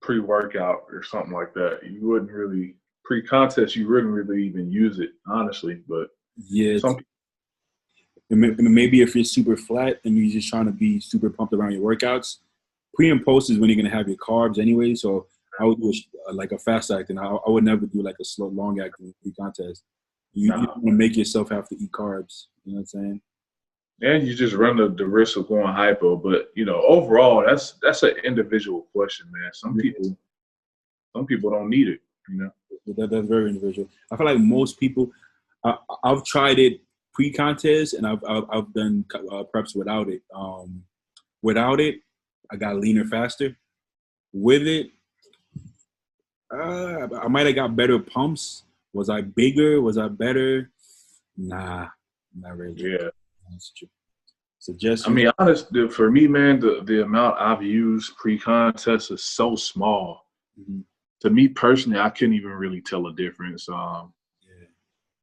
pre-workout or something like that. You wouldn't really pre-contest. You wouldn't really even use it, honestly. But yeah. Maybe if you're super flat and you're just trying to be super pumped around your workouts, pre and post is when you're gonna have your carbs anyway. So I would do like a fast acting. I would never do like a slow, long acting pre-contest. You want to make yourself have to eat carbs. You know what I'm saying? And you just run the risk of going hypo. But overall, that's an individual question, man. Some people don't need it. That's very individual. I feel like most people. I've tried it pre-contest, and I've done preps without it. Without it, I got leaner faster. With it, I might have got better pumps. Was I bigger? Was I better? Nah, not really. Yeah. That's true. Suggestions? I mean, honestly, for me, man, the amount I've used pre-contest is so small. Mm-hmm. To me personally, I couldn't even really tell a difference.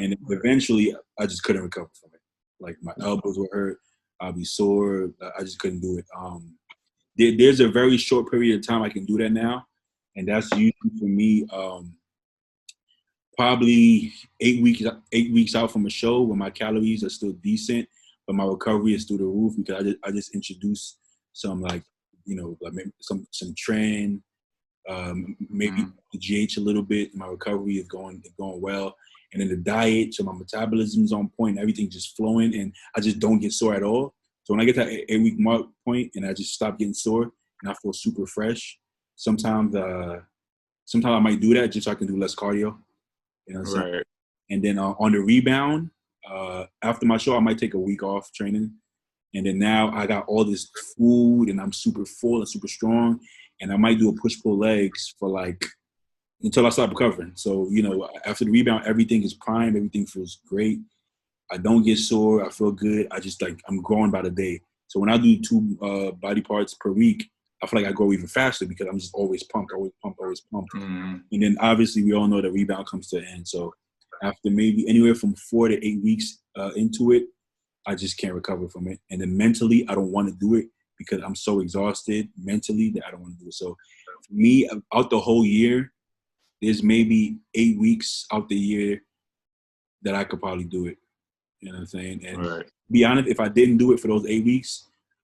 And eventually, I just couldn't recover from it. Like my elbows were hurt. I'll be sore. I just couldn't do it. There's a very short period of time I can do that now, and that's usually for me. Probably 8 weeks out from a show when my calories are still decent, but my recovery is through the roof because I just introduced some like maybe some trend, maybe the GH a little bit. My recovery is going well, and then the diet, so my metabolism's on point, everything just flowing, and I just don't get sore at all. So when I get to that 8-week mark point and I just stop getting sore and I feel super fresh, sometimes I might do that just so I can do less cardio. You know what I'm saying? Right. And then on the rebound, after my show, I might take a week off training. And then now I got all this food and I'm super full and super strong. And I might do a push-pull legs for like until I stop recovering. So, after the rebound, everything is prime. Everything feels great. I don't get sore. I feel good. I just I'm growing by the day. So when I do 2 body parts per week, I feel like I grow even faster because I'm just always pumped. And then obviously we all know the rebound comes to an end. So after maybe anywhere from 4 to 8 weeks into it, I just can't recover from it. And then mentally, I don't want to do it because I'm so exhausted mentally that I don't want to do it. So for me, out the whole year, there's maybe 8 weeks out the year that I could probably do it. You know what I'm saying? And to be honest, if I didn't do it for those 8 weeks,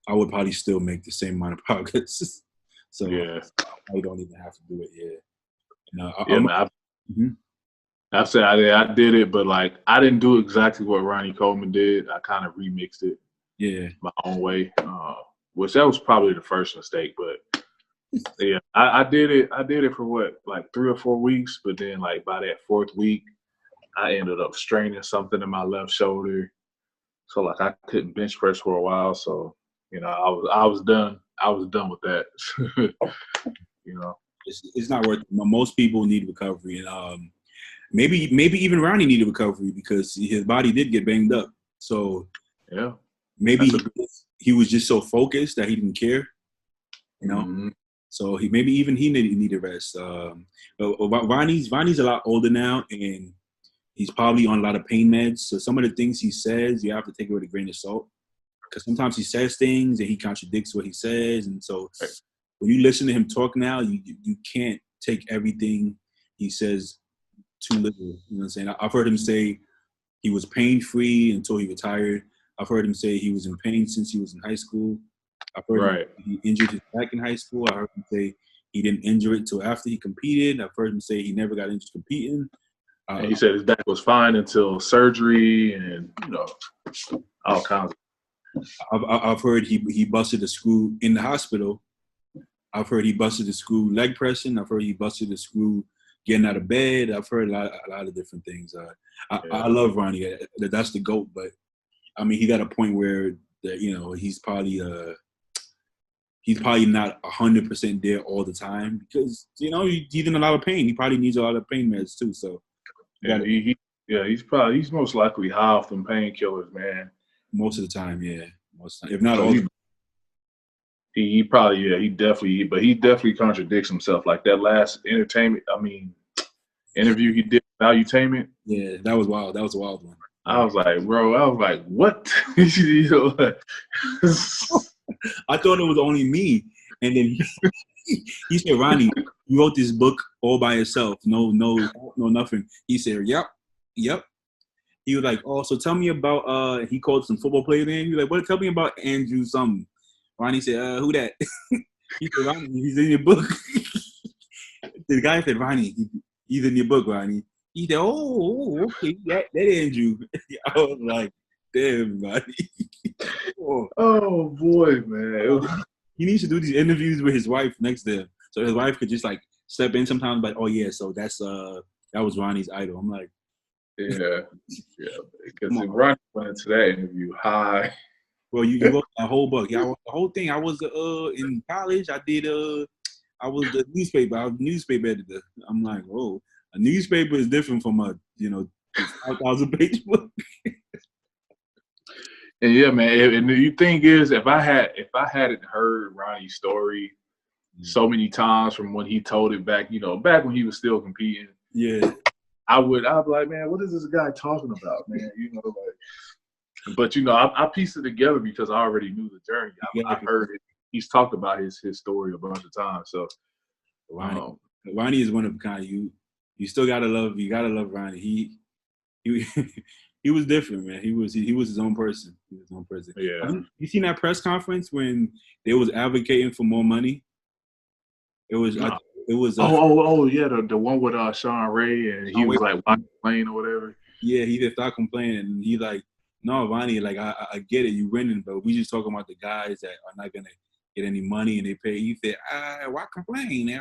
I would probably still make the same amount of progress. So I don't even have to do it. I've said I did it, but like I didn't do exactly what Ronnie Coleman did. I kind of remixed it, my own way, which that was probably the first mistake. But yeah, I did it. I did it for what, like 3 or 4 weeks, but then like by that 4th week, I ended up straining something in my left shoulder, so like I couldn't bench press for a while. So I was done. I was done with that. It's not worth it. Most people need recovery, and maybe even Ronnie needed recovery because his body did get banged up. So maybe he was just so focused that he didn't care. So he needed rest. But Ronnie's a lot older now, and he's probably on a lot of pain meds. So some of the things he says, you have to take it with a grain of salt. Because sometimes he says things and he contradicts what he says. And so when you listen to him talk now, you can't take everything he says too literal. You know what I'm saying? I've heard him say he was pain-free until he retired. I've heard him say he was in pain since he was in high school. I've heard him say he injured his back in high school. I heard him say he didn't injure it until after he competed. I've heard him say he never got injured competing. And he said his back was fine until surgery and, all kinds of. I've heard he busted a screw in the hospital. I've heard he busted a screw leg pressing. I've heard he busted a screw getting out of bed. I've heard a lot of different things. I love Ronnie. That's the GOAT. But, I mean, he got a point where, he's probably not 100% there all the time because, he's in a lot of pain. He probably needs a lot of pain meds too. So, he's most likely high off them painkillers, man. Most of the time, if not all. He definitely contradicts himself. Like that last interview he did with Valuetainment. Yeah, that was wild. That was a wild one. I was like, bro, what? I thought it was only me. And then he said, Ronnie, you wrote this book all by yourself. No, nothing. He said, yep. He was like, oh, so tell me about, he called some football players in. He was like, what? Tell me about Andrew something. Ronnie said, who that? He said, Ronnie, he's in your book. The guy said, Ronnie, he's in your book, Ronnie. He said, oh, okay, that Andrew. I was like, damn, Ronnie. Oh, boy, man. He needs to do these interviews with his wife next to him. So his wife could just, like, step in sometimes, like, oh, yeah, so that's that was Ronnie's idol. I'm like, yeah, because Ronnie went into that interview high. Well, you wrote a whole book. Yeah, I wrote the whole thing. I was in college. I was the newspaper. I was a newspaper editor. I'm like, whoa, a newspaper is different from a 5,000-page book. And yeah, man. And the thing is, if I hadn't heard Ronnie's story so many times from when he told it back, back when he was still competing. Yeah. I'd be like, man, what is this guy talking about, man? You know, like, but you know, I pieced it together because I already knew the journey. I heard it. He's talked about his story a bunch of times. So Ronnie is one of a kind. You still gotta love. You gotta love Ronnie. He he was different, man. He was his own person. He was his own person. Yeah. You seen that press conference when they was advocating for more money? It was. No. It was. Oh yeah, the one with Sean Ray, and he was like, "Why complain or whatever?" Yeah, he just started complaining, and he like, no, Ronnie, like I get it, you winning, but we just talking about the guys that are not gonna get any money and they pay. He said, why complain?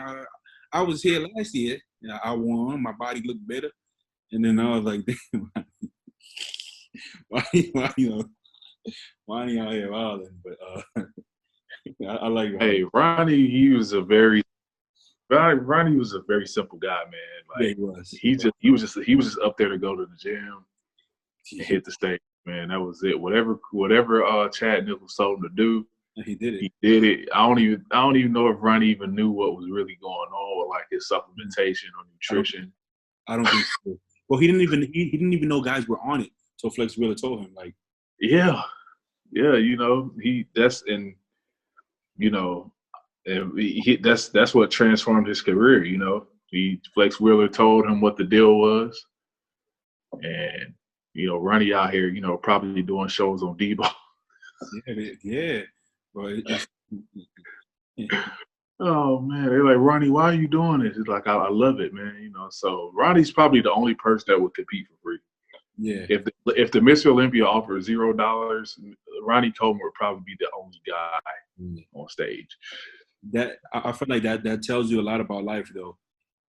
I was here last year, I won, my body looked better, and then I was like, damn, Ronnie out here wilding, but I like Ronnie. Hey, Ronnie was a very simple guy, man. Like, yeah, he was just up there to go to the gym and hit the stage, man. That was it. Whatever Chad Nichols told him to do, he did it. He did it. I don't even know if Ronnie even knew what was really going on with like his supplementation or nutrition. I don't think so. Well, he didn't even know guys were on it. So Flex Wheeler told him, like, yeah, you know, that's what transformed his career. You know, Flex Wheeler told him what the deal was, and you know, Ronnie out here, you know, probably doing shows on Debo. Yeah. Well, oh man, they're like, Ronnie, why are you doing this? It's like, I love it, man. You know, so Ronnie's probably the only person that would compete for free. Yeah. If the Mr. Olympia offered $0, Ronnie Coleman would probably be the only guy on stage. That I feel like that tells you a lot about life, though.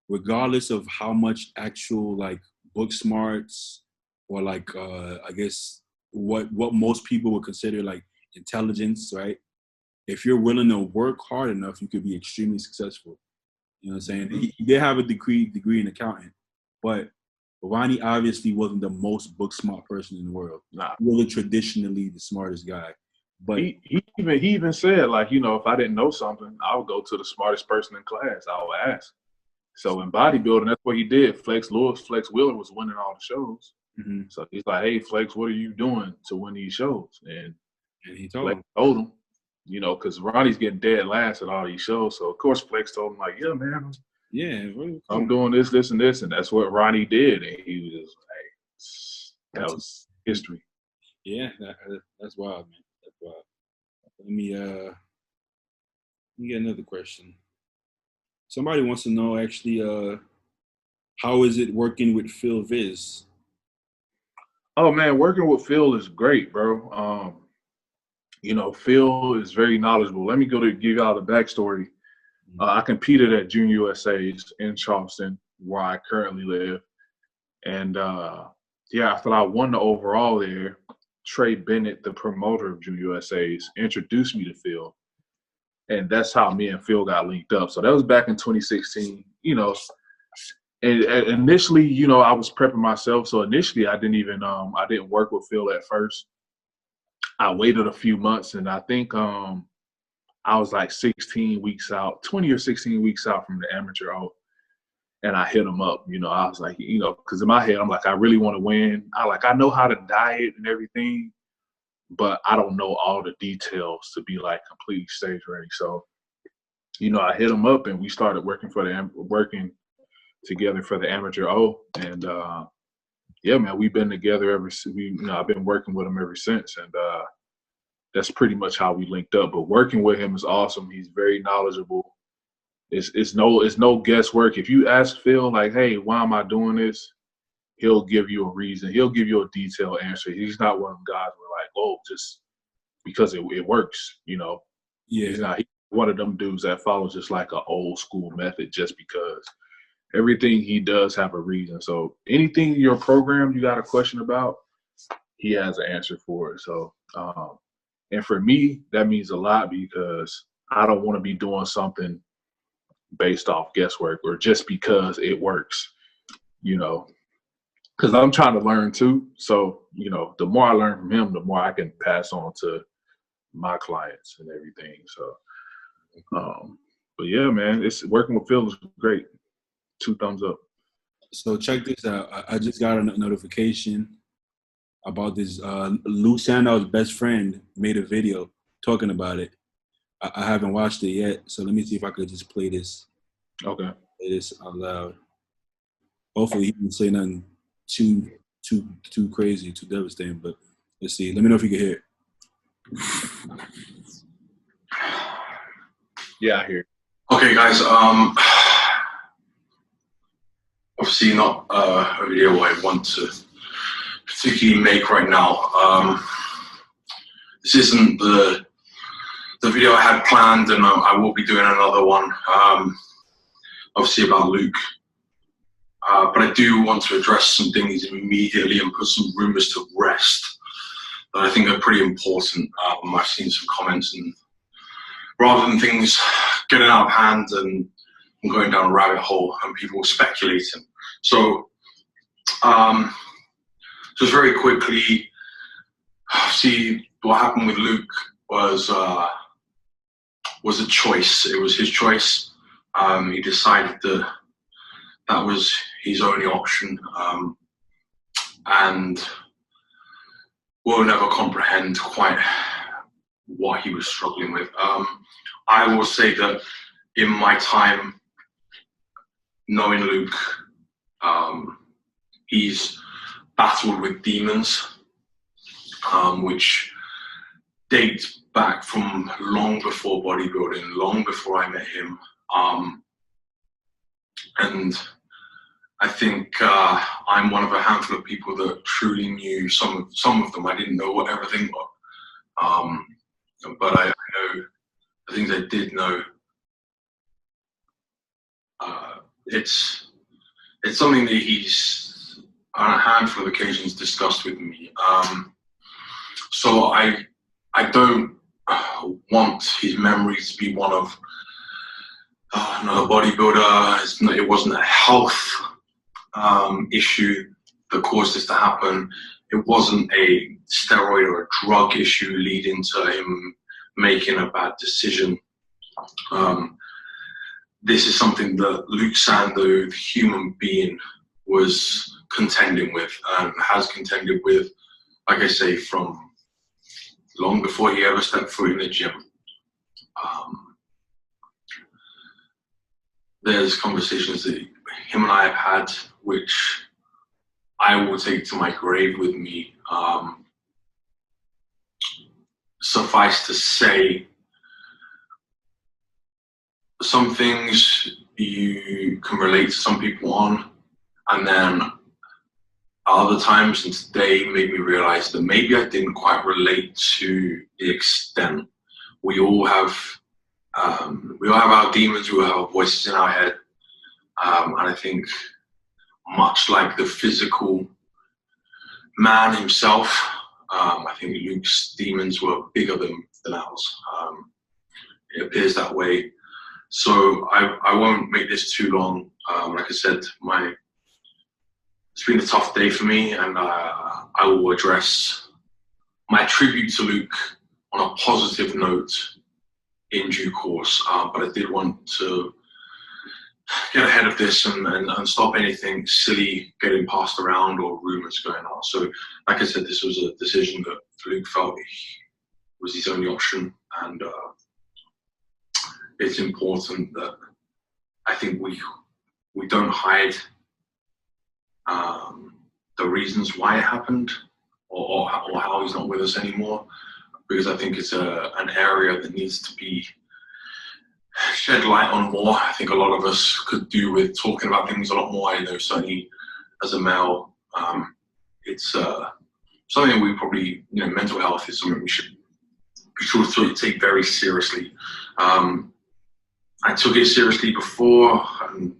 Regardless of how much actual like book smarts or like I guess what most people would consider like intelligence, right? If you're willing to work hard enough, you could be extremely successful. You know what I'm saying? He did have a degree in accounting, but Ronnie obviously wasn't the most book smart person in the world. Nah. He wasn't traditionally the smartest guy. But he even said, like, you know, if I didn't know something, I would go to the smartest person in class. I would ask. So in bodybuilding, that's what he did. Flex Wheeler was winning all the shows. Mm-hmm. So he's like, hey, Flex, what are you doing to win these shows? And he told him, you know, because Ronnie's getting dead last at all these shows. So, of course, Flex told him, like, yeah, man, I'm doing this, and this. And that's what Ronnie did. And he was just like, that was history. Yeah, that's wild, man. That's wild. Let me get another question. Somebody wants to know, actually, how is it working with Phil Vis? Oh, man, working with Phil is great, bro. You know, Phil is very knowledgeable. Let me give y'all the backstory. I competed at Junior USA's in Charleston, where I currently live. And, after I won the overall there, Trey Bennett, the promoter of Junior USA's, introduced me to Phil. And that's how me and Phil got linked up. So that was back in 2016, you know. And initially, you know, I was prepping myself. So initially I didn't work with Phil at first. I waited a few months, and I think I was like 16 weeks out, 20 or 16 weeks out from the amateur out. And I hit him up, you know. I was like, you know, because in my head, I'm like, I really want to win. I know how to diet and everything, but I don't know all the details to be like completely stage ready. So, you know, I hit him up and we started working together for the amateur O. And yeah, man, we've been together I've been working with him ever since. And that's pretty much how we linked up. But working with him is awesome. He's very knowledgeable. It's no guesswork. If you ask Phil, like, hey, why am I doing this? He'll give you a reason. He'll give you a detailed answer. He's not one of them guys where like, oh, just because it works, you know. Yeah. He's one of them dudes that follows just like an old school method just because. Everything he does have a reason. So anything in your program you got a question about, he has an answer for it. So, and for me, that means a lot because I don't want to be doing something based off guesswork or just because it works, you know, because I'm trying to learn too. So, you know, the more I learn from him, the more I can pass on to my clients and everything. So, but yeah, man, it's working with Phil is great. 2 thumbs up. So check this out. I just got a notification about this. Luke Sandoe's best friend made a video talking about it. I haven't watched it yet, so let me see if I could just play this. Okay. Play this out loud. Hopefully, he didn't say nothing too crazy, too devastating. But let's see. Let me know if you can hear it. Yeah, I hear. Okay, guys. Obviously not a video I want to particularly make right now. This isn't the video I had planned, and I will be doing another one, obviously about Luke. But I do want to address some things immediately and put some rumors to rest that I think are pretty important. I've seen some comments, and rather than things getting out of hand and going down a rabbit hole and people speculating. So, just very quickly, see what happened with Luke was a choice. It was his choice. He decided that was his only option, and we'll never comprehend quite what he was struggling with. I will say that in my time knowing Luke, he's battled with demons, which date back from long before bodybuilding, long before I met him. And I think I'm one of a handful of people that truly knew some of them. I didn't know what everything was, but I know the things I did know. It's something that he's on a handful of occasions discussed with me. So I don't want his memories to be one of another bodybuilder. It wasn't a health issue that caused this to happen. It wasn't a steroid or a drug issue leading to him making a bad decision. This is something that Luke Sandoe, the human being, was contending with and has contended with, like I say, from long before he ever stepped foot in the gym. There's conversations that him and I have had, which I will take to my grave with me. Suffice to say, some things you can relate to some people on, and then other times, and today made me realize that maybe I didn't quite relate to the extent. We all have our demons, we all have our voices in our head, and I think much like the physical man himself, I think Luke's demons were bigger than ours. It appears that way. So I won't make this too long. Like I said, it's been a tough day for me, and I will address my tribute to Luke on a positive note in due course. But I did want to get ahead of this and stop anything silly getting passed around or rumors going on. So, like I said, this was a decision that Luke felt was his only option, and it's important that I think we don't hide the reasons why it happened or how he's not with us anymore, because I think it's an area that needs to be shed light on more. I think a lot of us could do with talking about things a lot more. I know certainly as a male, it's something we probably, mental health is something we should be sure to take very seriously. I took it seriously before, and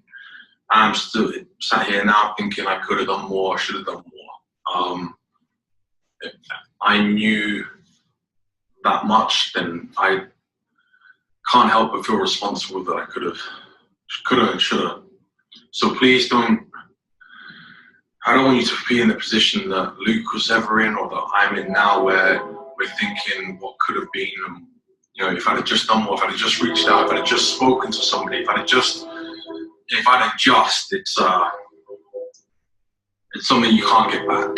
I'm still sat here now thinking I could have done more, I should have done more. If I knew that much, then I can't help but feel responsible that I could have and should have. So please I don't want you to be in the position that Luke was ever in or that I'm in now, where we're thinking what could have been, and if I'd have just done more, if I'd have just reached out, if I'd have just spoken to somebody, if I'd have just, it's it's something you can't get back.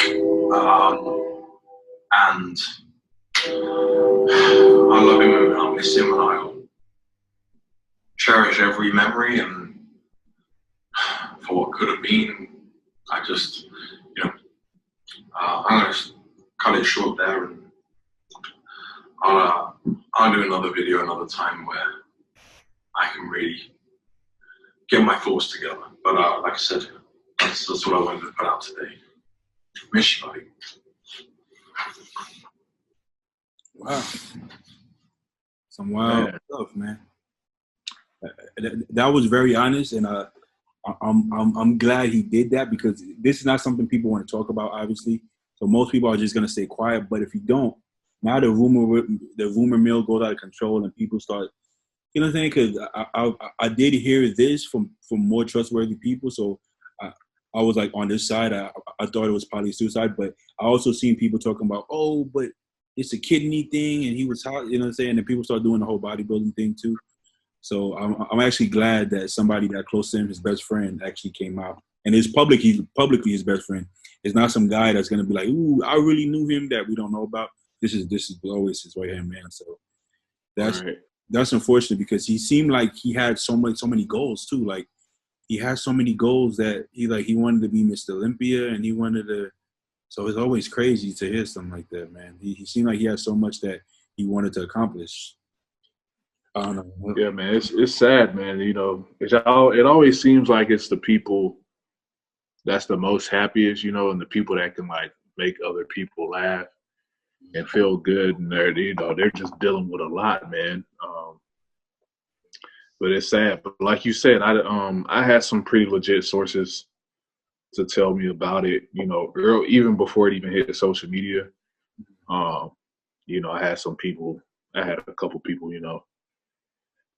And I love him and I miss him, and I'll cherish every memory and for what could have been. I just, I'm going to cut it short there, and I'll do another video another time where I can really get my thoughts together. But like I said, that's what I wanted to put out today. Miss you, buddy. Wow. Some wild stuff, man. That was very honest, and I'm glad he did that, because this is not something people want to talk about, obviously. So most people are just gonna stay quiet. But if you don't, now the rumor mill goes out of control, and people start, you know what I'm saying? Because I did hear this from more trustworthy people, so I was like on this side. I thought it was probably suicide, but I also seen people talking about, oh, but it's a kidney thing, and he was hot, you know what I'm saying? And people start doing the whole bodybuilding thing too. So I'm actually glad that somebody that close to him, his best friend, actually came out. And it's publicly his best friend. It's not some guy that's gonna be like, ooh, I really knew him that we don't know about. This is always his right hand man. So that's unfortunate, because he seemed like he had so many goals too. Like he had so many goals that he wanted to be Mr. Olympia, and he wanted to. So it's always crazy to hear something like that, man. He seemed like he had so much that he wanted to accomplish. I don't know. Yeah, man, it's sad, man. It always seems like it's the people that's the most happiest, and the people that can like make other people laugh and feel good, and they're just dealing with a lot, man. But it's sad. But like you said, I had some pretty legit sources to tell me about it, even before it even hit social media. I had a couple people,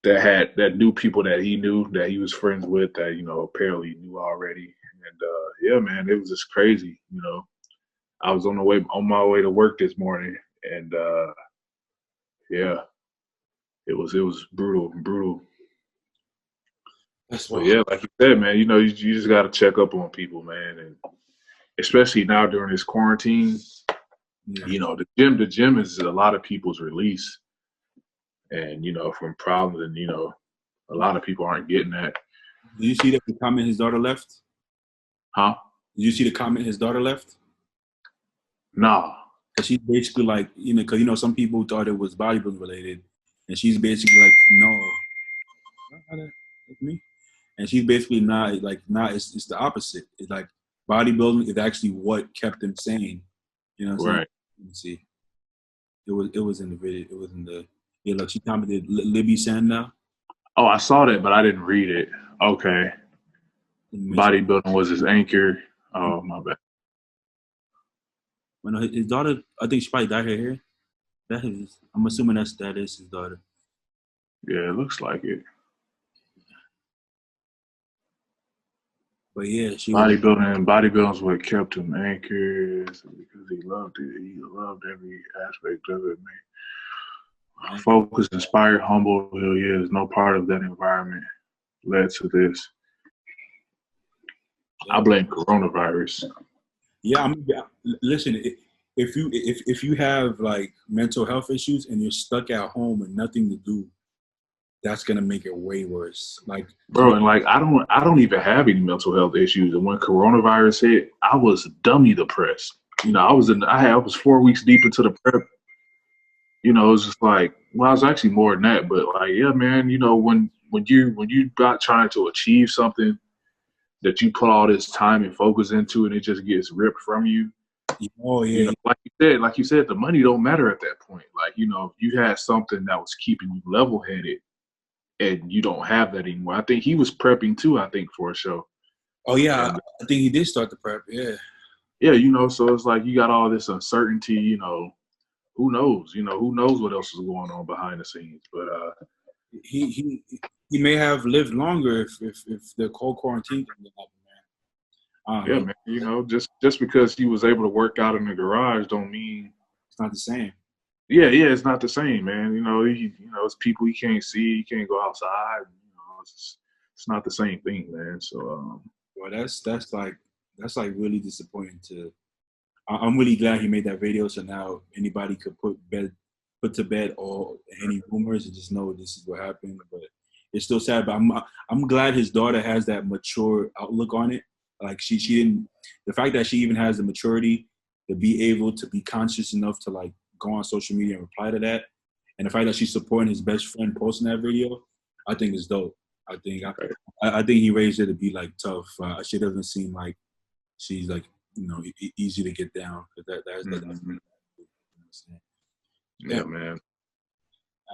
that knew people that he knew, that he was friends with, that, apparently knew already. And yeah, man, it was just crazy. I was on my way to work this morning, and yeah, it was brutal. That's But yeah, like you said, man, you just got to check up on people, man, and especially now during this quarantine. Yeah. The gym is a lot of people's release, and from problems, and a lot of people aren't getting that. Did you see that the comment his daughter left? Huh? Did you see the comment his daughter left? Nah. Because she's basically like, because some people thought it was bodybuilding related, and she's basically like, no, that's me. And she's basically not. It's the opposite. It's like bodybuilding is actually what kept him sane. You know what I'm saying? Right. Let me see. It was in the video. It was in the look. She commented Libby Sandoe. Oh, I saw that, but I didn't read it. Okay. Bodybuilding was his anchor. Oh, my bad. Well, no, his daughter, I think she probably dyed her hair. I'm assuming that is his daughter. Yeah, it looks like it. But yeah, bodybuilding's what kept him anchored, because he loved it. He loved every aspect of it, man. Focused, inspired, humble. Who he is. No part of that environment led to this. I blame coronavirus. Yeah, listen. If you have like mental health issues and you're stuck at home and nothing to do, that's gonna make it way worse. Like, bro, and like I don't even have any mental health issues. And when coronavirus hit, I was dummy depressed. I was 4 weeks deep into the prep. It was just like, well, I was actually more than that, but like, yeah, man, when you got trying to achieve something that you put all this time and focus into, and it just gets ripped from you. Oh yeah. Like you said, the money don't matter at that point. Like, you had something that was keeping you level headed, and you don't have that anymore. I think he was prepping too, I think, for a show. Oh yeah, and I think he did start the prep, yeah. Yeah, so it's like you got all this uncertainty, who knows? Who knows what else is going on behind the scenes. But he may have lived longer if the whole quarantine didn't happen, man. Yeah, man, just because he was able to work out in the garage don't mean it's not the same. Yeah, it's not the same, man. It's people you can't see, you can't go outside. It's not the same thing, man. So, well, that's like that's like really disappointing. I'm really glad he made that video, so now anybody could put to bed all any rumors and just know this is what happened. But it's still sad. But I'm glad his daughter has that mature outlook on it. Like she didn't. The fact that she even has the maturity to be able to be conscious enough to like go on social media and reply to that, and the fact that she's supporting his best friend posting that video, I think is dope. I think he raised her to be like tough. She doesn't seem like she's like easy to get down. That's yeah, man.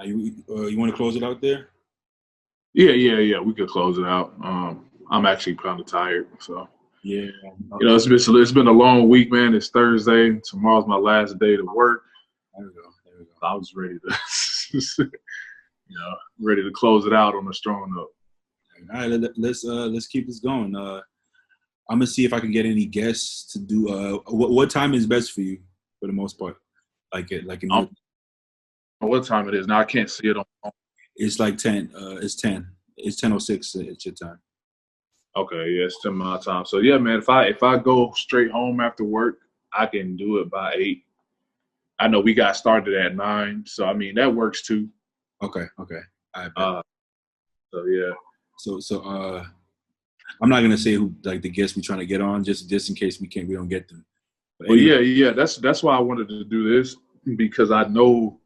You want to close it out there? Yeah. We could close it out. I'm actually kind of tired, so yeah. It's been a long week, man. It's Thursday. Tomorrow's my last day to work. There we go. I was ready to, ready to close it out on a strong note. All right, let's keep this going. I'm gonna see if I can get any guests to do. What time is best for you, for the most part? What time it is now? I can't see it on. It's like 10. It's 10. It's 10:06. It's your time. Okay, yeah, it's 10 my time. So yeah, man, if I go straight home after work, I can do it by 8. I know we got started at 9, so I mean that works too. Okay. I bet. So yeah. So I'm not gonna say who like the guests we're trying to get on, just in case we don't get them. But anyway. Yeah. That's why I wanted to do this, because I know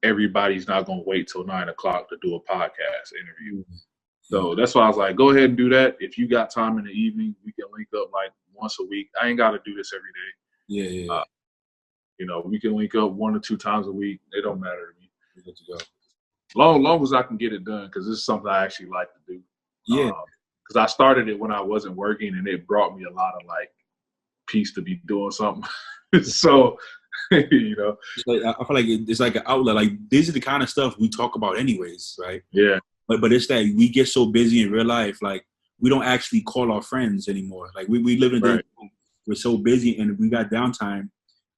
everybody's not gonna wait till 9 o'clock to do a podcast interview. So that's why I was like, go ahead and do that. If you got time in the evening, we can link up like once a week. I ain't got to do this every day. Yeah. We can link up 1 or 2 times a week. It don't matter to me. We're good to go. Long as I can get it done, because this is something I actually like to do. Yeah. Because I started it when I wasn't working, and it brought me a lot of like peace to be doing something. So, it's like, I feel like it's like an outlet. Like these are the kind of stuff we talk about anyways, right? Yeah. But it's that we get so busy in real life, like we don't actually call our friends anymore. Like we live in right. We're so busy and we got downtime.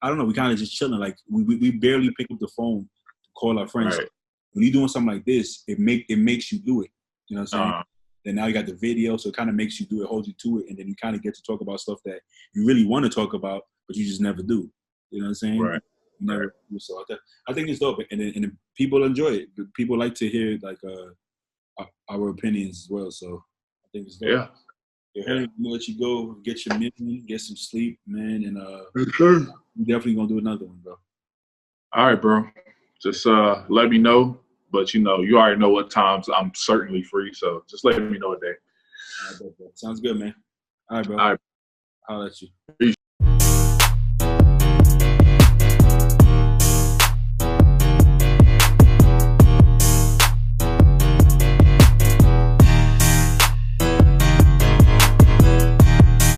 I don't know. We kind of just chilling. Like we barely pick up the phone to call our friends. Right. When you're doing something like this, it makes you do it. You know what I'm saying? Then now you got the video, so it kind of makes you do it, holds you to it, and then you kind of get to talk about stuff that you really want to talk about, but you just never do. You know what I'm saying? Right. Never. So I think it's dope, and people enjoy it. People like to hear like our opinions as well. So I think it's dope. Yeah. I'm gonna let you go, get your meal, get some sleep, man, and we're definitely gonna do another one, bro. All right, bro. Just let me know. But you already know what times I'm certainly free, so just let me know a day. All right, bro. Sounds good, man. All right, bro. All right. I'll let you. Peace.